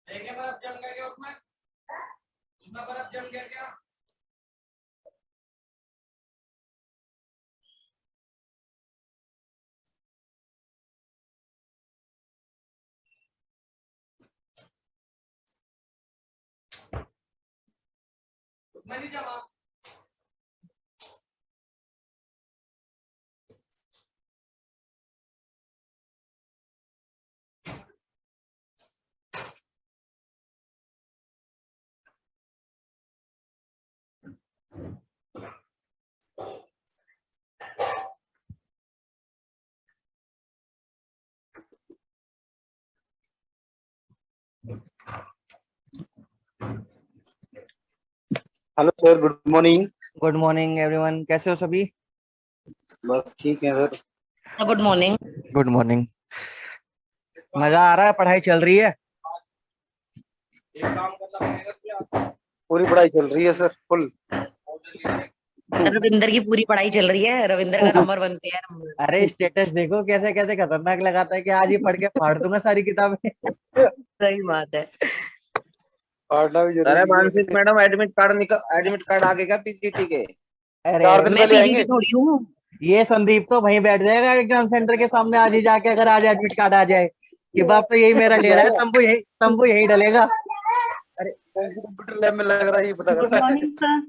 देखे बर्फ जम गया क्या उसमें? उसमें बर्फ जम गया क्या? उसमें नहीं जमा। Hello sir, good morning. Good morning everyone, कैसे हो सभी? बस ठीक है sir. Good morning. Good morning. मजा आ रहा है? पढ़ाई चल रही है? एक काम करना पड़ेगा क्या? पूरी पढ़ाई चल रही है सर, फुल। रविंदर की पूरी पढ़ाई चल रही है। रविंदर का नंबर 1 पे है। अरे स्टेटस देखो कैसे कैसे खतरनाक लगाता है कि आज ही पढ़ के फाड़ दूंगा सारी किताबें। सही बात है। पढ़ना भी अरे जरूरी है। मानसिक मैडम, एडमिट कार्ड आ गया पीजीटी के। अरे 4 दिन मैं पहले पीजीटी आएंगे। थोड़ी हूँ। ये संदीप तो वहीं बैठ जाएगा एग्जाम सेंटर के सामने आज ही जाके, अगर आज एडमिट कार्ड आ जाए कि बाप तो यही मेरा ले रहा है, तंबू यही डलेगा। अरे कंप्यूटर लैब में लग रहा है, ये पता गुड करना है। Morning sir.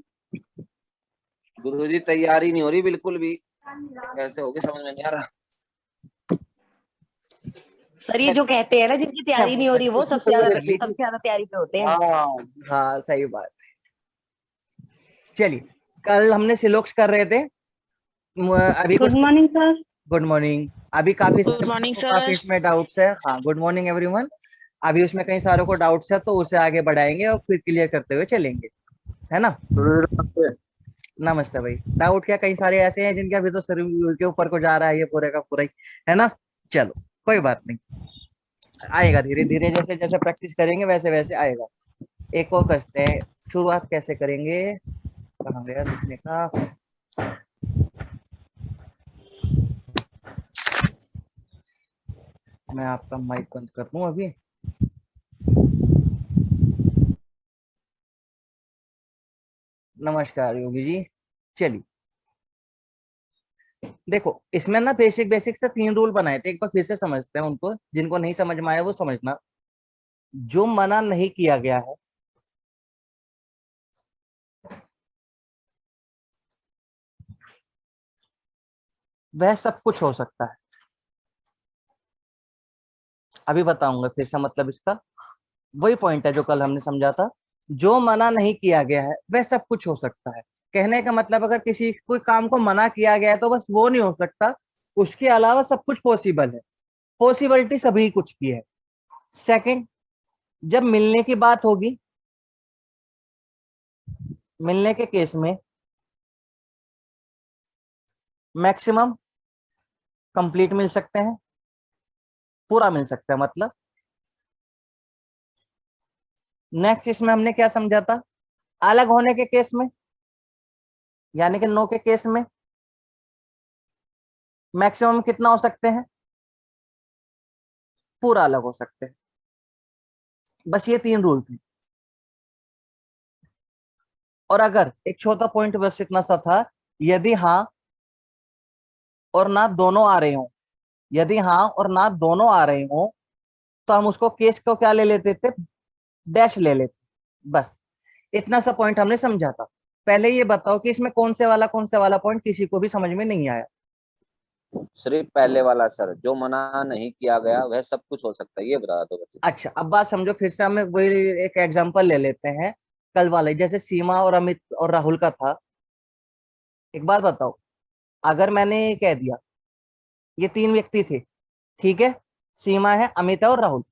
गुरुजी तैयारी नहीं हो रही बिल्कुल भी, कैसे होगी समझ में नहीं आ रहा। सर ये जो कहते हैं ना जिनकी तैयारी नहीं हो रही वो सबसे ज्यादा तैयारी पे होते हैं। हाँ, हाँ सही बात। चलिए, कल हमने सिलोक्स कर रहे थे। अभी गुड कुछ मॉर्निंग सर। Good morning. अभी काफी गुड मॉर्निंग सर। काफी इसमें डाउट्स है। हाँ गुड मॉर्निंग एवरीवन। अभी उसमें कई सारों को डाउट्स है तो उसे आगे बढ़ाएंगे और फिर क्लियर करते हुए चलेंगे, है ना? नमस्ते भाई। डाउट क्या, कई सारे ऐसे हैं जिनके अभी तो सर के ऊपर को जा रहा है ये पूरे का पूरा ही, है ना? चलो कोई बात नहीं, आएगा धीरे धीरे, जैसे जैसे प्रैक्टिस करेंगे वैसे वैसे आएगा। एक और करते हैं, शुरुआत कैसे करेंगे? कहाँ गया लिखने का? मैं आपका माइक बंद कर दूं अभी। नमस्कार योगी जी। चलिए देखो, इसमें ना बेसिक बेसिक से 3 रूल बनाए थे, एक बार फिर से समझते हैं उनको, जिनको नहीं समझ में आया वो समझना। जो मना नहीं किया गया है वह सब कुछ हो सकता है। अभी बताऊंगा फिर से मतलब इसका। वही पॉइंट है जो कल हमने समझा था। जो मना नहीं किया गया है वह सब कुछ हो सकता है। कहने का मतलब, अगर किसी कोई काम को मना किया गया है तो बस वो नहीं हो सकता, उसके अलावा सब कुछ पॉसिबल है। पॉसिबिलिटी सभी कुछ की है। सेकंड, जब मिलने की बात होगी, मिलने के केस में मैक्सिमम कंप्लीट मिल सकते हैं, पूरा मिल सकता है मतलब। नेक्स्ट, इसमें हमने क्या समझा था? अलग होने के केस में, यानी कि नो के केस में मैक्सिमम कितना हो सकते हैं? पूरा अलग हो सकते हैं। बस ये 3 रूल थे। और अगर एक छोटा पॉइंट बस इतना सा था, यदि हाँ और ना दोनों आ रहे हो, यदि हाँ और ना दोनों आ रहे हो तो हम उसको केस को क्या ले लेते थे? डैश ले लेते। बस इतना सा पॉइंट हमने समझा था। पहले ये बताओ कि इसमें कौन से वाला पॉइंट किसी को भी समझ में नहीं आया? सिर्फ पहले वाला सर, जो मना नहीं किया गया वह सब कुछ हो सकता है, ये बता दो बच्चे। अच्छा, अब बात समझो फिर से। हमें वही एक एग्जांपल ले लेते हैं कल वाले, जैसे सीमा और अमित और राहुल का था। एक बात बताओ, अगर मैंने ये कह दिया ये 3 व्यक्ति थे, ठीक है, सीमा है, अमित है और राहुल।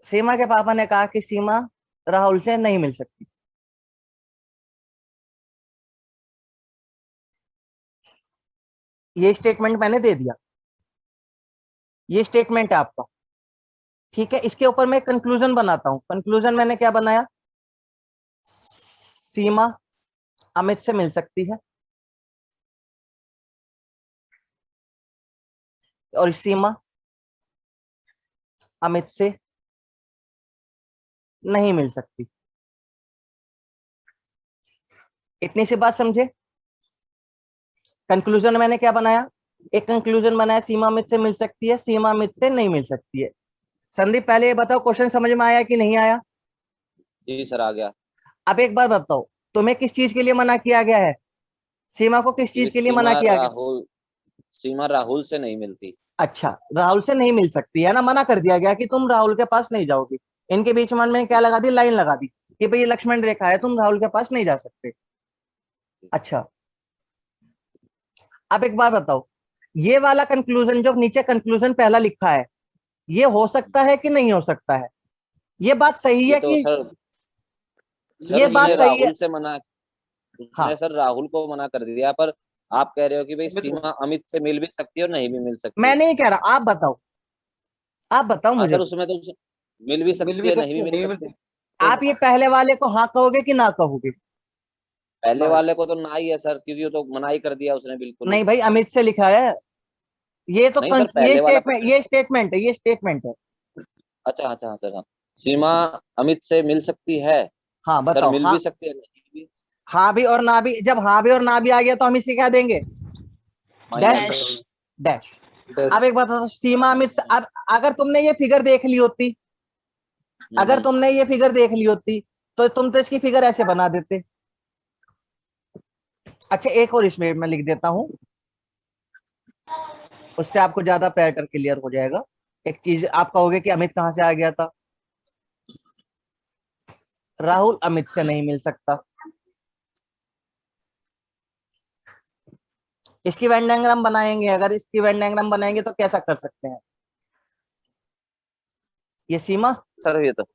सीमा के पापा ने कहा कि सीमा राहुल से नहीं मिल सकती। ये स्टेटमेंट मैंने दे दिया, ये स्टेटमेंट है आपका, ठीक है। इसके ऊपर मैं कंक्लूजन बनाता हूं। कंक्लूजन मैंने क्या बनाया? सीमा अमित से मिल सकती है और सीमा अमित से नहीं मिल सकती। इतनी सी बात समझे। कंक्लूजन मैंने क्या बनाया, एक कंक्लूजन बनाया सीमा अमित से मिल सकती है, सीमा अमित से नहीं मिल सकती है। संदीप पहले ये बताओ क्वेश्चन समझ में आया कि नहीं आया। जी सर आ गया। अब एक बार बताओ तुम्हें किस चीज के लिए मना किया गया है, सीमा को किस ये चीज के लिए मना किया गया। सीमा राहुल से नहीं मिलती। अच्छा, राहुल से नहीं मिल सकती है ना, मना कर दिया गया कि तुम राहुल के पास नहीं जाओगी। इनके बीच में मैंने क्या लगा दी, लाइन लगा दी कि भाई ये लक्ष्मण रेखा है, तुम राहुल के पास नहीं जा सकते। अच्छा, अब एक बात बताओ, ये वाला कंक्लूजन जो नीचे कंक्लूजन पहला लिखा है, ये हो सकता है कि नहीं हो सकता है। ये बात सही ये है तो कि सर ये सर बात उसने सही है। राहुल से मना हाँ, उसने सर राहुल को मना कर दिया, पर आप कह रहे हो कि भाई अमित को। सीमा अमित से मिल भी सकती है और नहीं भी मिल मैं सकती। नहीं कह रहा, आप बताओ, आप बताओ हाँ मुझे। सर उसमें तो मिल भी मिल सकती भी है नहीं सकती भी है, मिल नहीं मिल सकती। सकती। आप ये पहले वाले को हाँ कहोगे कि ना कहोगे। पहले वाले को तो ना ही है सर, क्योंकि वो तो मना ही कर दिया उसने बिल्कुल ही। नहीं भाई, अमित से लिखा है, ये तो नहीं सर पहले वाला क्वेश्चन। ये स्टेटमेंट है, ये स्टेटमेंट है। अच्छा अच्छा हाँ सर हाँ। सीमा अमित से मिल सकती है। हाँ सर बताओ, मिल हाँ। भी सकती है नहीं भी। हाँ भी और ना भी, जब हाँ भी और ना भी आ गया तो हम इसे क्या देंगे, डैश। माइनस। डैश। अब डैश। एक बात बताओ, सीमा अमित से, अब अगर तुमने ये फिगर देख ली होती, अगर हम्म। तुमने ये फिगर देख ली होती तो तुम तो इसकी फिगर ऐसे बना देते। अच्छा, एक और इसमें मैं लिख देता हूं, उससे आपको ज्यादा पैटर्न क्लियर हो जाएगा। एक चीज आप कहोगे कि अमित कहां से आ गया था, राहुल अमित से नहीं मिल सकता। इसकी वेन डायग्राम बनाएंगे, अगर इसकी वेन डायग्राम बनाएंगे तो कैसा कर सकते हैं। ये सीमा, सर ये तो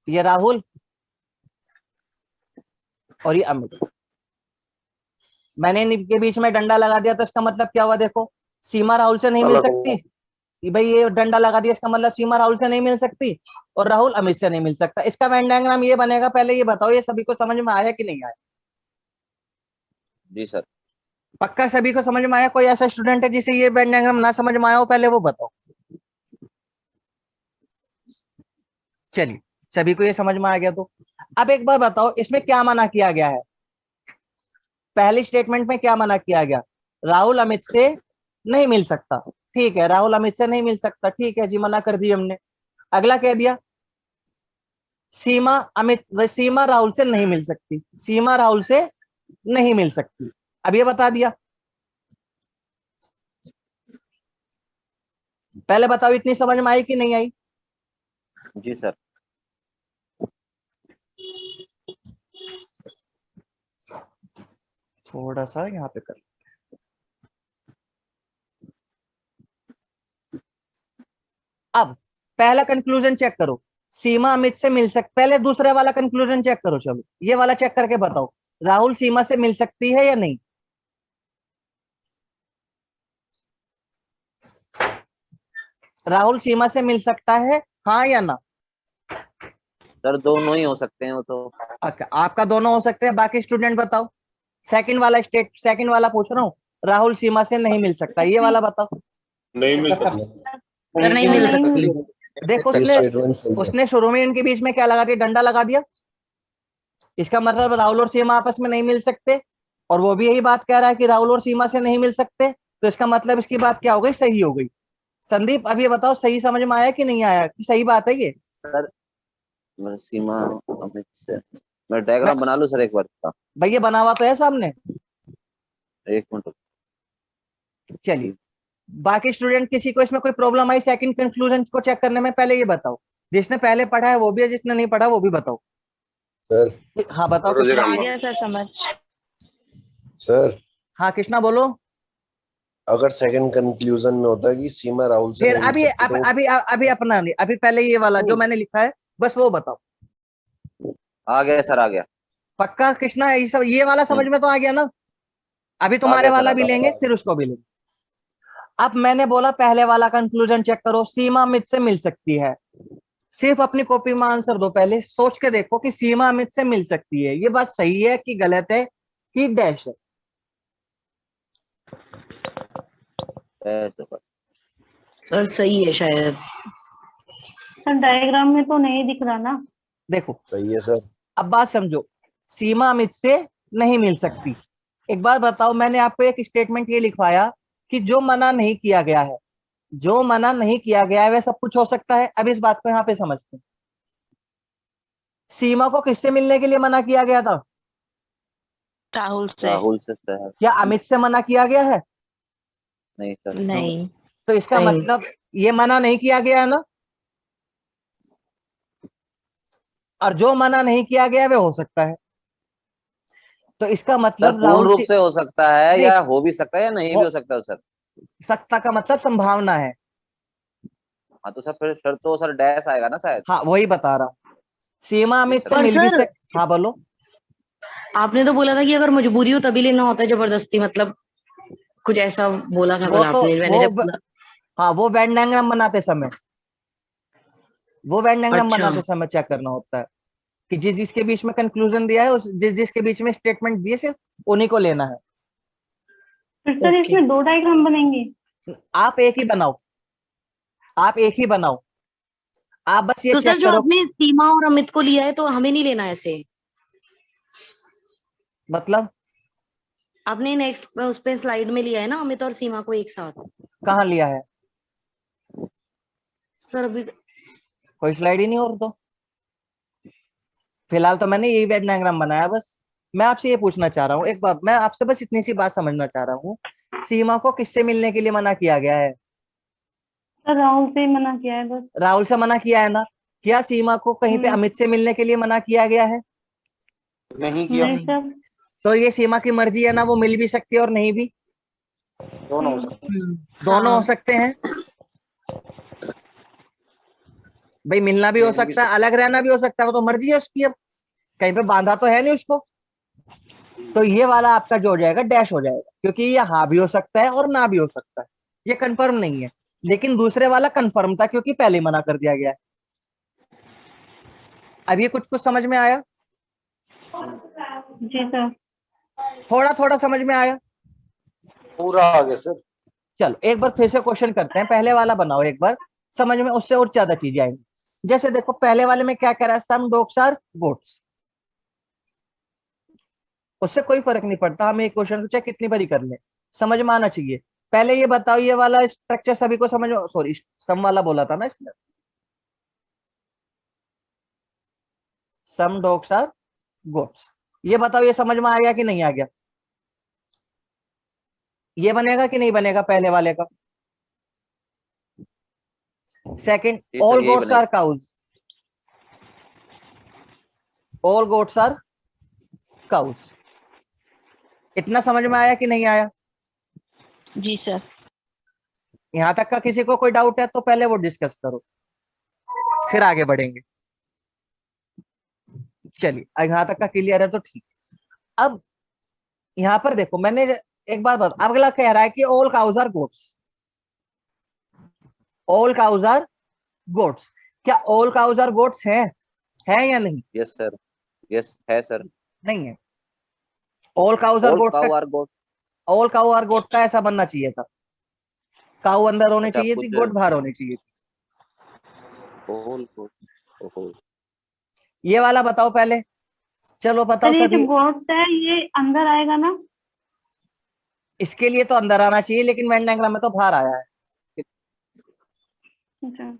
ये राहुल और ये अमित, मैंने इनके बीच में डंडा लगा दिया तो इसका मतलब क्या हुआ, देखो सीमा राहुल से नहीं मिल अलग सकती, कि भाई ये डंडा लगा दिया इसका मतलब सीमा राहुल से नहीं मिल सकती, और राहुल अमित से नहीं मिल सकता। इसका वेन डायग्राम ये बनेगा। पहले ये बताओ ये सभी को समझ में आया कि नहीं आया। जी सर। पक्का सभी को समझ में आया। कोई ऐसा स्टूडेंट है जिसे ये वेन डायग्राम ना समझ में आया हो, पहले वो बताओ। चलिए, सभी को ये समझ में आ गया तो अब एक बार बताओ इसमें क्या मना किया गया है। पहली स्टेटमेंट में क्या मना किया गया, राहुल अमित से नहीं मिल सकता। ठीक है, राहुल अमित से नहीं मिल सकता, ठीक है जी, मना कर दिया हमने। अगला कह दिया सीमा राहुल से नहीं मिल सकती, सीमा राहुल से नहीं मिल सकती। अब ये बता दिया। पहले बताओ इतनी समझ में आई कि नहीं आई। जी सर। थोड़ा सा यहाँ पे कर, अब पहला कंक्लूजन चेक करो, सीमा अमित से मिल सक पहले दूसरे वाला कंक्लूजन चेक करो। चलो ये वाला चेक करके बताओ, राहुल सीमा से मिल सकती है या नहीं। राहुल सीमा से मिल सकता है, हाँ या ना। सर दोनों ही हो सकते हैं वो तो। आपका दोनों हो सकते हैं, बाकी स्टूडेंट बताओ। सेकंड वाला पूछ रहा हूँ, राहुल सीमा से नहीं मिल सकता, ये वाला बताओ। नहीं मिल सकता। सर नहीं मिल सकती। देखो उसने शुरू में इनके बीच में क्या लगा दिया, डंडा लगा दिया। इसका मतलब राहुल और सीमा आपस में नहीं मिल सकते, और वो भी यही बात कह रहा है कि राहुल और सीमा से नहीं मिल सकते, तो इसका मतलब इसकी बात क्या हो गई, सही हो गई। संदीप अब ये बताओ सही समझ में आया कि नहीं आया, कि सही बात है ये। सर सीमा अमित से मैं मैं डायग्राम बना लूं सर एक बार का। भैया बना हुआ तो है सामने। एक मिनट। चलिए, बाकी स्टूडेंट किसी को इसमें कोई प्रॉब्लम आई सेकंड कंक्लूजन को चेक करने में, पहले ये बताओ। जिसने पहले पढ़ा है वो भी है, जिसने नहीं पढ़ा वो भी बताओ। सर हाँ बताओ कृष्णा। आ गया सर समझ। सर हाँ कृष्णा बोलो। अगर सेकंड कंक्लूजन में होता है कि सीमा राहुल से फिर नहीं मिल अभी सकती अभी तो अभी अभी अपना नहीं, अभी पहले ये वाला जो मैंने लिखा है बस वो बताओ। आ गया सर आ गया। पक्का कृष्णा, ये सब ये वाला समझ में तो आ गया ना। अभी आ तुम्हारे गया सर वाला आ भी गया। लेंगे फिर उसको भी लेंगे। अब मैंने बोला पहले वाला कंक्लूजन चेक करो, सीमा अमित से मिल सकती है। सिर्फ अपनी कॉपी में आंसर दो, पहले सोच के देखो कि सीमा अमित से मिल सकती है, ये बात सही है कि गलत है कि डैश है। ऐसे पर। सर सही है शायद। सर डायग्राम में तो नहीं दिख रहा ना। देखो सही है सर। अब बात समझो, सीमा अमित से नहीं मिल सकती। एक बार बताओ, मैंने आपको एक स्टेटमेंट ये लिखवाया कि जो मना नहीं किया गया है, जो मना नहीं किया गया है वह सब कुछ हो सकता है। अब इस बात को यहाँ पे समझते हैं। सीमा को किससे मिलने के लिए मना किया गया था? राहुल से। राहुल से सर। क्या अमित से मना किया गया है? नहीं सर। नहीं। तो इसका नहीं। मतलब ये मना नहीं किया गया है ना, और जो मना नहीं किया गया वह हो सकता है। तो इसका सर मतलब पूर्ण राहुल रूप से से हो सकता है नहीं, या हो भी सकता है या नहीं हो- भी हो सकता है सर। सकता का मतलब संभावना है। हाँ तो सर फिर तो सर डैश आएगा ना शायद। हाँ वही बता रहा हूँ, सीमा अमित से सर। मिल भी सर, सक। हाँ बोलो। आपने तो बोला था कि अगर मजबूरी हो तभी लेना होता है, जबरदस्ती मतलब कुछ ऐसा बोला था वो कल तो आपने, मैंने जब बोला। हाँ वो वेन डायग्राम बनाते समय, वो वेन डायग्राम अच्छा। बनाते समय चेक करना होता है कि जिस जिसके बीच में कंक्लूजन दिया है, उस जिस जिसके बीच में स्टेटमेंट दिए सिर्फ उन्हीं को लेना है। फिर सर ओके। इसमें 2 डायग्राम बनेंगे? आप एक ही बनाओ, आप एक ही बनाओ। आप बस ये तो सर चेक जो करो, आपने सीमा और अमित को लिया है तो हमें नहीं लेना ऐसे। मतलब आपने नेक्स्ट उस पे स्लाइड में लिया है ना अमित और सीमा को एक साथ। कहाँ लिया है? सर अभी कोई स्लाइड ही नहीं और तो फिलहाल तो मैंने यही वेन डायग्राम बनाया बस। मैं आपसे ये पूछना चाह रहा हूँ, एक बात मैं आपसे बस इतनी सी बात समझना चाह रहा हूँ, सीमा को किससे मिलने के लिए मना किया गया है? सर राहुल से ही मना किया है बस। राहुल से मना किया है ना? क्या सीमा को कहीं पे अमित से मिलने के लिए मना किया गया है? नहीं किया। नहीं सर। तो ये सीमा की मर्जी है ना, वो मिल भी सकती है और नहीं भी, दोनों हो सकते दोनों हो हाँ। सकते हैं। भाई मिलना भी हो मिल भी सकता है, अलग रहना भी हो सकता है, वो तो मर्जी है उसकी। अब कहीं पे बांधा तो है नहीं उसको। तो ये वाला आपका जो हो जाएगा डैश हो जाएगा, क्योंकि ये हाँ भी हो सकता है और ना भी हो सकता है, ये कंफर्म नहीं है। लेकिन दूसरे वाला कंफर्म था क्योंकि पहले ही मना कर दिया गया है। अब ये कुछ कुछ समझ में आया? जी सर। थोड़ा थोड़ा समझ में आया? पूरा आ गया सर। चलो एक बार फिर से क्वेश्चन करते हैं, पहले वाला बनाओ एक बार, समझ में उससे और ज्यादा चीजें आएंगी। जैसे देखो पहले वाले में क्या कह रहा है, सम डॉग्स आर गोट्स। उससे कोई फर्क नहीं पड़ता, हम एक क्वेश्चन चाहे कितनी बारी कर ले, समझ में आना चाहिए। पहले ये बताओ, ये वाला स्ट्रक्चर सभी को समझ, सॉरी सम वाला बोला था ना इसने, सम डॉग्स आर गोट्स। ये बताओ ये समझ में आ गया कि नहीं आ गया? ये बनेगा कि नहीं बनेगा पहले वाले का? सेकंड, जी सर, ऑल यही गोट्स बनेगा। Are cows, all goats are cows. इतना समझ में आया कि नहीं आया? जी सर। यहां तक का किसी को कोई डाउट है तो पहले वो डिस्कस करो, फिर आगे बढ़ेंगे। चलिए यहां तक का क्लियर है तो ठीक। अब यहां पर देखो, मैंने एक बात बता, अगला कह रहा है कि all cows are goats, all cows are goats. क्या ऑल काउज आर गोट्स है या नहीं? Yes sir. यस है सर। नहीं है। All cows are all goats cow का, are goat. All cow are goat का ऐसा बनना चाहिए था, काउ अंदर होनी अच्छा चाहिए थी, कुछ गोट बाहर होनी चाहिए थी। ऑल गोट। ओहो। ये वाला बताओ पहले, चलो बताओ सर ये जो सभी। गोट्स है ये अंदर आएगा ना? इसके लिए तो अंदर आना चाहिए, लेकिन वेन डायग्राम में तो बाहर आया है। अच्छा।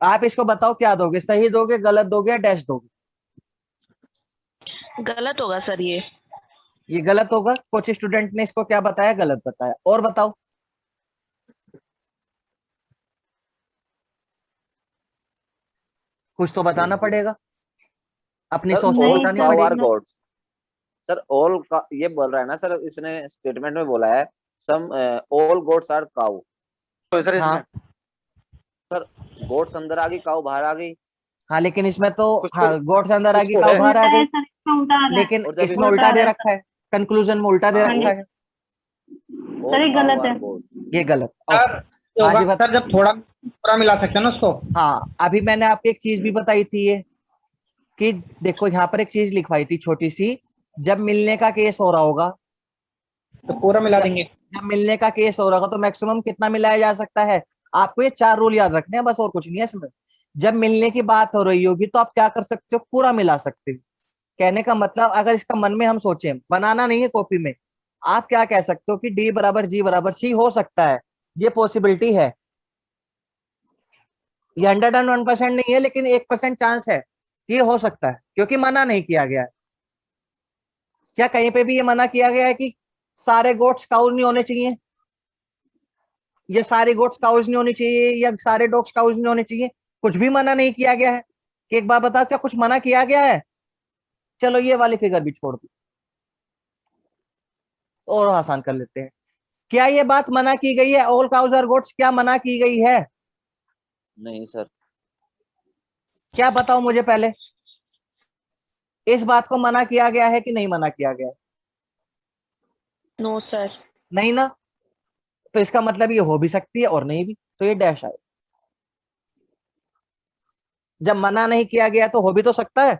आप इसको बताओ क्या दोगे, सही दोगे, गलत दोगे या डैश दोगे? गलत होगा सर ये गलत होगा, कुछ स्टूडेंट ने इसको क्या बताया, गलत बताया। और बताओ, कुछ तो बताना पड़ेगा, अपनी सर सोच तो ऑल नहीं बतानी सर। काउ आर पड़ेगी। गोट्स। सर ऑल का ये बोल रहा है ना सर, इसने स्टेटमेंट में बोला है some all goats are cow. तो सर हाँ इसमें सर गोट्स अंदर आ गई, काउ बाहर आ गई। हाँ, लेकिन इसमें तो कुछ तो हाँ गोट्स अंदर आ कुछ गई, तो काऊ है। बाहर आ उल्टा गई, है सर, इसमें उल्टा आ रहा है। लेकिन और जब इसमें उल्टा उल्टा आ दे रहा है रखा है, कंक्लूजन में उल्टा दे हाँ रखा है। सर ऑल ये काउ गलत आर है। गोट्स। ये गलत। सर ओके हाँ जी होगा सर, जब थोड़ा पूरा मिला सकते हैं ना उसको। हाँ अभी मैंने आपको एक चीज भी बताई थी ये, कि देखो यहाँ पर एक चीज लिखवाई थी छोटी सी, जब मिलने का केस हो रहा होगा, तो पूरा मिला जब देंगे। जब मिलने का केस हो रहा होगा तो मैक्सिमम कितना मिलाया जा सकता है? आपको ये 4 रूल याद रखने हैं बस, और कुछ नहीं है इसमें। जब मिलने की बात हो रही होगी तो आप क्या कर सकते हो, पूरा मिला सकते हो। कहने का मतलब अगर इसका मन में हम सोचें, बनाना नहीं है कॉपी में, आप क्या कह सकते हो कि डी बराबर जी बराबर सी हो सकता है, ये पॉसिबिलिटी है। ये 101% नहीं है, लेकिन 1% चांस है कि ये हो सकता है, क्योंकि मना नहीं किया गया है। क्या कहीं पे भी ये मना किया गया है कि सारे गोट्स काउज नहीं होने चाहिए, या सारे गोट्स काउज नहीं होनी चाहिए, या सारे डॉग्स काउज नहीं होने चाहिए? कुछ भी मना नहीं किया गया है। कि एक बार बताओ, क्या कुछ मना किया गया है? चलो ये वाली फिगर भी छोड़ दो और आसान कर लेते हैं। क्या ये बात मना की गई है, ऑल काउज आर गोट्स, क्या मना की गई है? नहीं सर। क्या बताओ मुझे पहले, इस बात को मना किया गया है कि नहीं मना किया गया है? No sir. नहीं ना, तो इसका मतलब ये हो भी सकती है और नहीं भी, तो ये डैश आए। जब मना नहीं किया गया तो हो भी तो सकता है।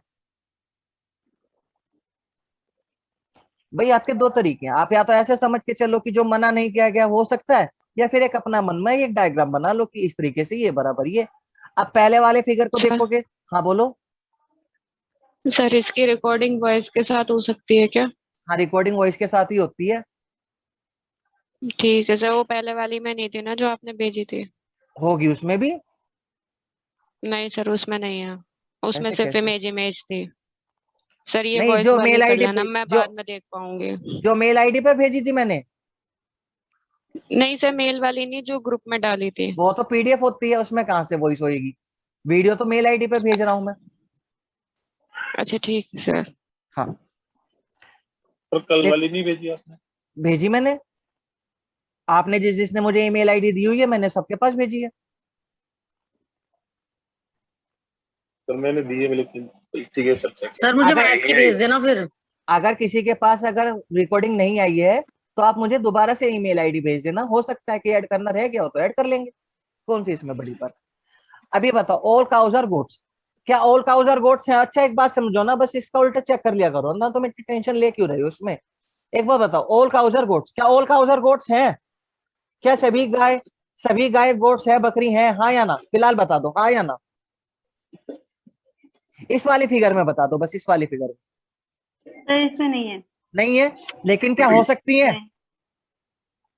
भाई आपके दो तरीके हैं, आप या तो ऐसे समझ के चलो कि जो मना नहीं किया गया हो सकता है, या फिर एक अपना मन में एक डायग्राम बना लो कि इस तरीके से ये बराबर ये। अब पहले वाले फिगर को सर। देखोगे। हाँ बोलो। सर इसकी रिकॉर्डिंग वॉइस के साथ हो सकती है क्या? हाँ, रिकॉर्डिंग वॉइस के साथ ही होती है। ठीक है सर, वो पहले वाली में नहीं थी ना जो आपने भेजी थी? होगी उसमें भी। नहीं सर, उसमें नहीं है, उसमें ऐसे सिर्फ कैसे? इमेज इमेज थी। सर ये नहीं, वॉइस जो वाली मेल कर आईडी लेना, पे मैं बाद में देख पाऊंगी। जो मेल आईडी पे भेजी थी मैंने, नहीं सर, मेल वाली नहीं, जो ग्रुप में डाली थी। वो तो पीडीएफ होती है, उसमें कहाँ से वॉइस होएगी? वीडियो तो मेल आईडी पे भेज रहा हूं मैं। अच्छा ठीक है सर। हाँ, तो कल देख वाली नहीं भेजी आपने? भेजी मैंने। आपने जिसने मुझे ईमेल आईडी दी हुई है, मैंने सबके पास भेजी है। सर मैंने दी है, लेकिन ठीक है सर, चेक सर मुझे अगर मैथ्स की भेज देना फिर। अगर किसी के पास अगर रिकॉर्डिंग नहीं आई है, तो आप मुझे दोबारा से ईमेल आईडी भेज देना, हो सकता है कि ऐड करना रह गया हो तो ऐड कर लेंगे। कौन सी इसमें बड़ी बात? अभी बताओ, ऑल काउज आर गोट्स, क्या ऑल काउज आर गोट्स हैं? अच्छा एक बात समझो ना, बस इसका उल्टा चेक कर लिया करो ना, तुम इतनी टेंशन ले क्यों रही हो उसमें। एक बार बताओ, ऑल काउज आर गोट्स, क्या ऑल काउज आर गोट्स हैं? क्या सभी गाय गोट्स है, बकरी है, हाँ या ना? फिलहाल बता दो, हाँ या ना। इस वाली फिगर में बता दो, बस इस वाली फिगर में। सर इसमें नहीं है। नहीं है, लेकिन क्या हो सकती है? नहीं।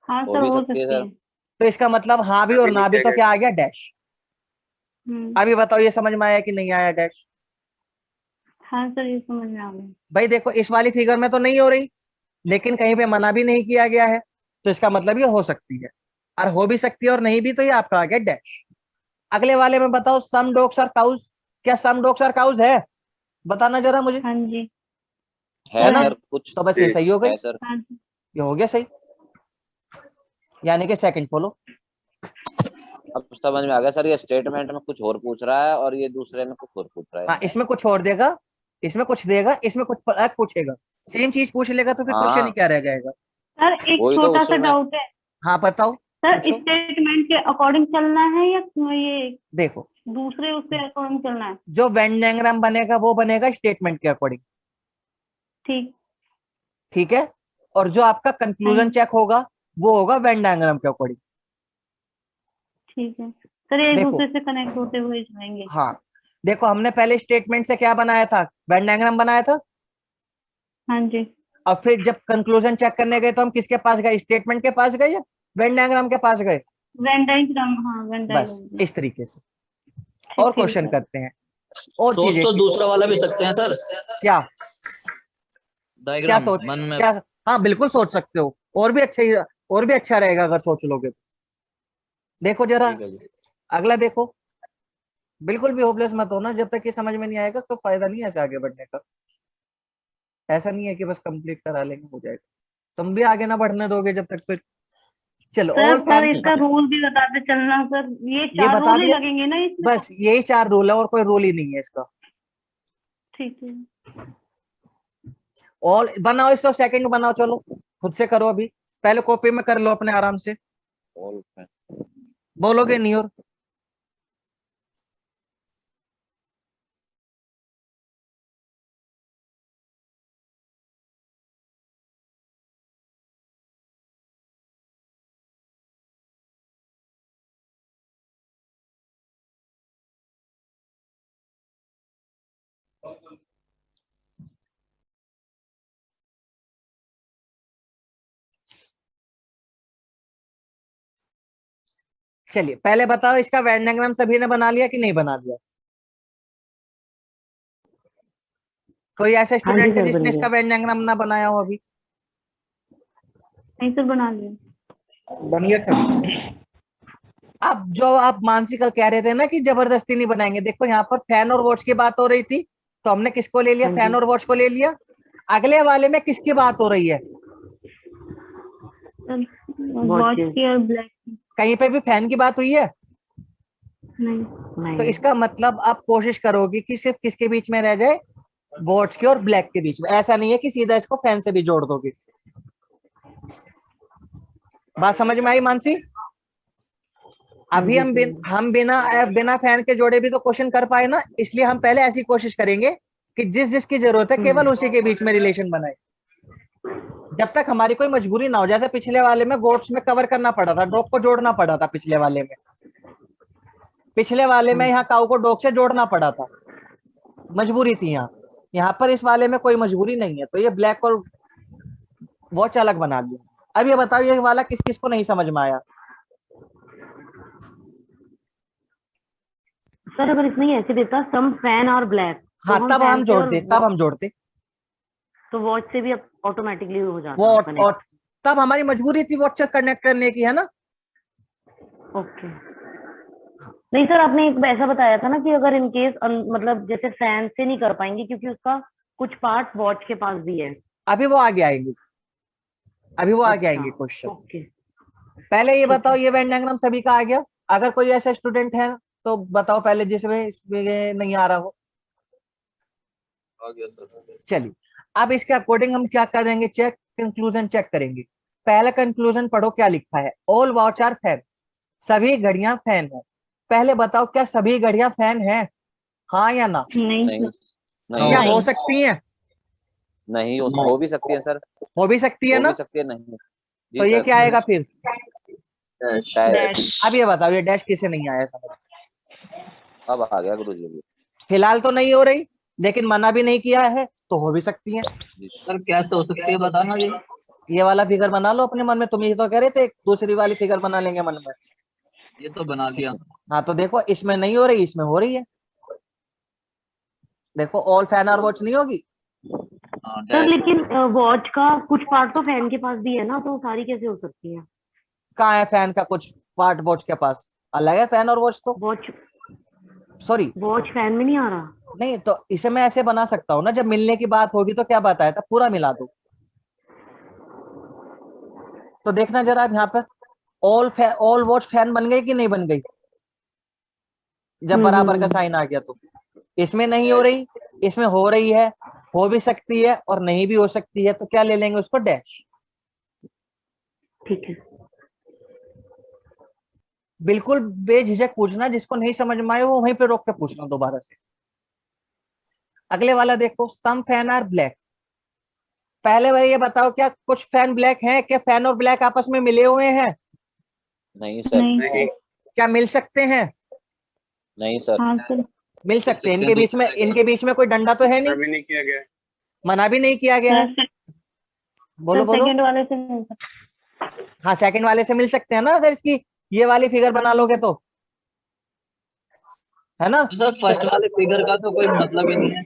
हाँ हो सर भी हो सकती है सकती सर। है। तो इसका मतलब हाँ भी और ना भी, तो क्या आ गया? डैश। हम्म। अभी बताओ, ये समझ में आया कि नहीं आया डैश? हाँ सर ये समझ में आ गया। भाई देखो, इस वाली फिगर में तो नहीं हो रही, लेकिन कहीं पे मना भी नहीं किया गया है, तो इसका मतलब ये हो सकती है। और हो भी सकती है और नहीं भी, तो ये आपका आ गया डैश। अगले वाले में बताओ, सम डॉग्स आर काउज, क्या सम डॉग्स आर काउज है? बताना जरा मुझे। हाँ जी। है है ना? सर कुछ। तो बस ये सही हो गई, है सर। हाँ जी। ये हो गया सही, यानी कि सेकंड फॉलो। अब समझ में आ गया सर, ये स्टेटमेंट में कुछ और पूछ रहा है और ये दूसरे में कुछ और पूछ रहा हाँ, है। इसमें कुछ और देगा, इसमें कुछ देगा, इसमें कुछ अलग पूछेगा। सेम चीज पूछ लेगा तो फिर क्वेश्चन ही हाँ क्या रह जाएगा? सर एक वही तो छोटा सा उसी में। डाउट है। हाँ बताओ, सर पूछो। स्टेटमेंट के अकॉर्डिंग चलना है या ये देखो, दूसरे उसके अकॉर्डिंग चलना है? जो वेन डायग्राम बनेगा वो बनेगा स्टेटमेंट के अकॉर्डिंग, ठीक। ठीक है? और जो आपका हाँ कंक्लूजन जी। चेक होगा वो होगा वेन डायग्राम के अकॉर्डिंग। ठीक है सर, ये एक देखो, दूसरे से कनेक्ट होते हुए जाएंगे। हाँ देखो, हमने पहले स्टेटमेंट से क्या बनाया था? वेन डायग्राम बनाया था। हाँ जी। और फिर जब कंक्लूजन चेक करने गए तो हम किसके पास गए? स्टेटमेंट के पास गए या वेन डायग्राम के पास गए? वेन डायग्राम, हाँ वेन बस डायग्राम। इस तरीके से। ठीक और ठीक है क्वेश्चन सर। करते हैं, और सोच चीजें। तो दूसरा वाला भी सकते हैं सर, क्या? क्या डायग्राम सोच मन में। क्या? हाँ बिल्कुल सोच सकते हो, और भी अच्छे, और भी अच्छा रहेगा अगर सोच लोगे तो। देखो जरा ठीक है जी। अगला देखो। बिल्कुल भी होपलेस मत होना, जब तक ये समझ में नहीं आएगा तो फायदा नहीं है ऐसे आगे बढ़ने का। ऐसा नहीं है कि बस कंप्लीट करा लेंगे हो जाएगा, तुम भी आगे ना बढ़ने दोगे जब तक। फिर चलो, सर ऑल पर कैन, इसका रूल भी बताते चलना सर, ये ये 4 बता रूल ही दिया, लगेंगे ना इसमें? बस यही 4 रूल है और कोई रूल ही नहीं है इसका। ठीक है। ऑल बनाओ, इसको सेकंड बनाओ, चलो खुद से करो अभी, पहले कॉपी में कर लो अपने आराम से, ऑल बोलोगे नहीं और। चलिए पहले बताओ, इसका वेन डायग्राम सभी ने बना लिया कि नहीं बना लिया? कोई ऐसा हाँ जी स्टूडेंट है सर, बन जिसने इसका गया। वेन डायग्राम ना बनाया हो अभी? नहीं सर, बना लिया। बन गया था। अब जो आप मानसिकल कह रहे थे ना कि जबरदस्ती नहीं बनाएंगे, देखो यहाँ पर फैन और वॉच की बात हो रही थी, तो हमने किसको ले लिया? हाँ फैन जी। और वॉच को ले लिया। अगले वाले में किसकी बात हो रही है? सर वॉच की और ब्लैक की। कहीं पे भी फैन की बात हुई है? नहीं। तो नहीं। इसका मतलब आप कोशिश करोगे कि सिर्फ किसके बीच में रह जाए? वॉच के और ब्लैक के बीच में। ऐसा नहीं है कि सीधा इसको फैन से भी जोड़ दोगे। बात समझ में आई मानसी? अभी हम बिना फैन के जोड़े भी तो क्वेश्चन कर पाए ना, इसलिए हम पहले ऐसी कोशिश करेंगे कि जिस जिसकी जरूरत है केवल उसी के बीच में रिलेशन बनाए, जब तक हमारी कोई मजबूरी ना हो। जैसे पिछले वाले में गोट्स में कवर करना पड़ा था, डॉग को जोड़ना पड़ा था पिछले वाले में। पिछले वाले में यहाँ काऊ को डॉग से जोड़ना पड़ा था, मजबूरी थी। यहाँ पर इस वाले में कोई मजबूरी नहीं है, तो ये ब्लैक और वॉच अलग बना लिया। अब ये बताओ, ये वाला किस किस को नहीं समझ में आया? सर अगर इसमें ये ऐसे देता सम फैन और ब्लैक, हाँ, तब हम जोड़ते तो वॉच से भी ऑटोमेटिकली हो जाता वो connect। और तब हमारी मजबूरी थी वॉच से कनेक्ट करने की, है ना? ओके। नहीं सर, आपने एक ऐसा बताया था ना कि अगर इन केस मतलब जैसे फैन से नहीं कर पाएंगे क्योंकि उसका कुछ पार्ट वॉच के पास भी है। अभी वो आगे आएंगे, क्वेश्चन। ओके। पहले ये ठीक बताओ, है। ये वेन डायग्राम सभी का आ गया? अगर कोई ऐसा स्टूडेंट है तो बताओ पहले जिसमें इसमें नहीं आ रहा हो। आ गया सर। चलिए, अब इसके अकॉर्डिंग हम क्या करेंगे? कंक्लूजन चेक करेंगे। पहला कंक्लूजन पढ़ो, क्या लिखा है? ऑल वॉच आर फैन, सभी घड़ियां फैन है। पहले बताओ, क्या सभी घड़ियां फैन है? हाँ या ना? नहीं नहीं सर। क्या नहीं हो सकती हैं? नहीं हो भी सकती है सर, हो भी सकती है हो ना? भी सकती है। नहीं जी तो ये सर। क्या आएगा फिर? डैश। अब ये बताओ, ये डैश किसे नहीं आया समझ? अब आ गया गुरु जी। फिलहाल तो नहीं हो रही, लेकिन मना भी नहीं किया है, तो हो भी सकती है। सर कैसे हो सकती है बताना जी। ये वाला फिगर बना लो अपने मन में, तुम ये तो कह रहे थे दूसरी वाली फिगर बना लेंगे मन में। ये तो बना लिया। हाँ, तो देखो इसमें नहीं हो रही, इसमें हो रही है। देखो, ऑल फैन और वॉच नहीं होगी? हाँ, सर डैश। लेकिन वॉच का कुछ पार्ट तो फैन के पास भी है ना, तो सारी कैसे हो सकती है? कहाँ है फैन का कुछ पार्ट वॉच के पास? अलग है फैन और वॉच तो। वॉच सॉरी, वॉच फैन में नहीं आ रहा। नहीं तो इसे मैं ऐसे बना सकता हूँ ना, जब मिलने की बात होगी तो क्या बताया था, पूरा मिला दो। तो देखना जरा, अब यहाँ पर ऑल वॉच फैन बन गई कि नहीं बन गई? जब बराबर का साइन आ गया तो इसमें नहीं हो रही, इसमें हो रही है, हो भी सकती है और नहीं भी हो सकती है, तो क्या ले लेंगे उसको? डैश। ठीक है। बिल्कुल बेझिझक पूछना, जिसको नहीं समझ में आए वो वहीं पे रोक के पूछना दोबारा से। अगले वाला देखो, सम फैन आर ब्लैक। पहले भाई ये बताओ, क्या कुछ फैन ब्लैक हैं? क्या फैन और ब्लैक आपस में मिले हुए हैं? नहीं सर। नहीं। क्या मिल सकते हैं? नहीं सर। हाँ सर। मिल सकते हैं। इनके बीच में कोई डंडा तो है नहीं, अभी नहीं किया गया। मना भी नहीं किया गया है। सर बोलो बोलो। सेकंड वाले से नहीं सर। हाँ, सेकंड वाले से मिल सकते हैं ना, अगर इसकी ये वाली फिगर बना लोगे तो, है ना? सर फर्स्ट वाले फिगर का तो कोई मतलब ही नहीं है।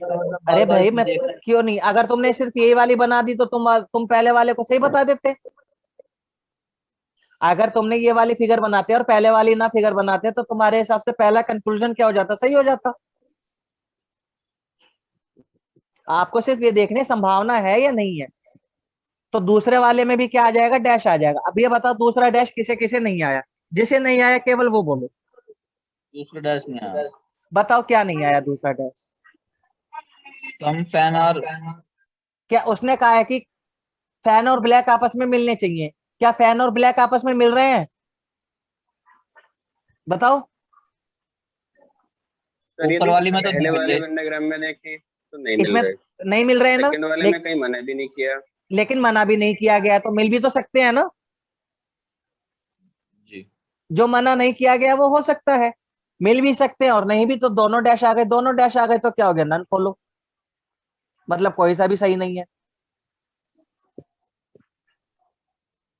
अरे भाई, मैं क्यों नहीं, अगर तुमने सिर्फ यही वाली बना दी तो तुम पहले वाले को सही बता देते। अगर तुमने ये वाली फिगर बनाते और पहले वाली ना फिगर बनाते तो तुम्हारे हिसाब से पहला कंक्लूजन क्या हो जाता? सही हो जाता। आपको सिर्फ ये देखने संभावना है या नहीं है। तो दूसरे वाले में भी क्या आ जाएगा? डैश आ जाएगा। अब ये बताओ, दूसरा डैश किसे किसे नहीं आया? जिसे नहीं आया केवल वो बोलो। दूसरा डैश नहीं आया। बताओ क्या नहीं आया दूसरा डैश? सम फैन और क्या उसने कहा है कि फैन और ब्लैक आपस में मिलने चाहिए? क्या फैन और ब्लैक आपस में मिल रहे हैं? बताओ। ऊपर वाली में तो पहले वाले वेंडाग्राम में देखे तो नहीं मिल इसमें रहे। नहीं मिल रहे हैं ना, सेकंड वाले में कहीं मना भी नहीं किया। लेकिन मना भी नहीं किया गया, तो मिल भी तो सकते हैं ना। जी। जो मना नहीं किया गया वो हो सकता है, मिल भी सकते हैं और नहीं भी, तो दोनों डैश आ गए। दोनों डैश आ गए तो क्या हो गया? None follow. मतलब कोई सा भी सही नहीं है।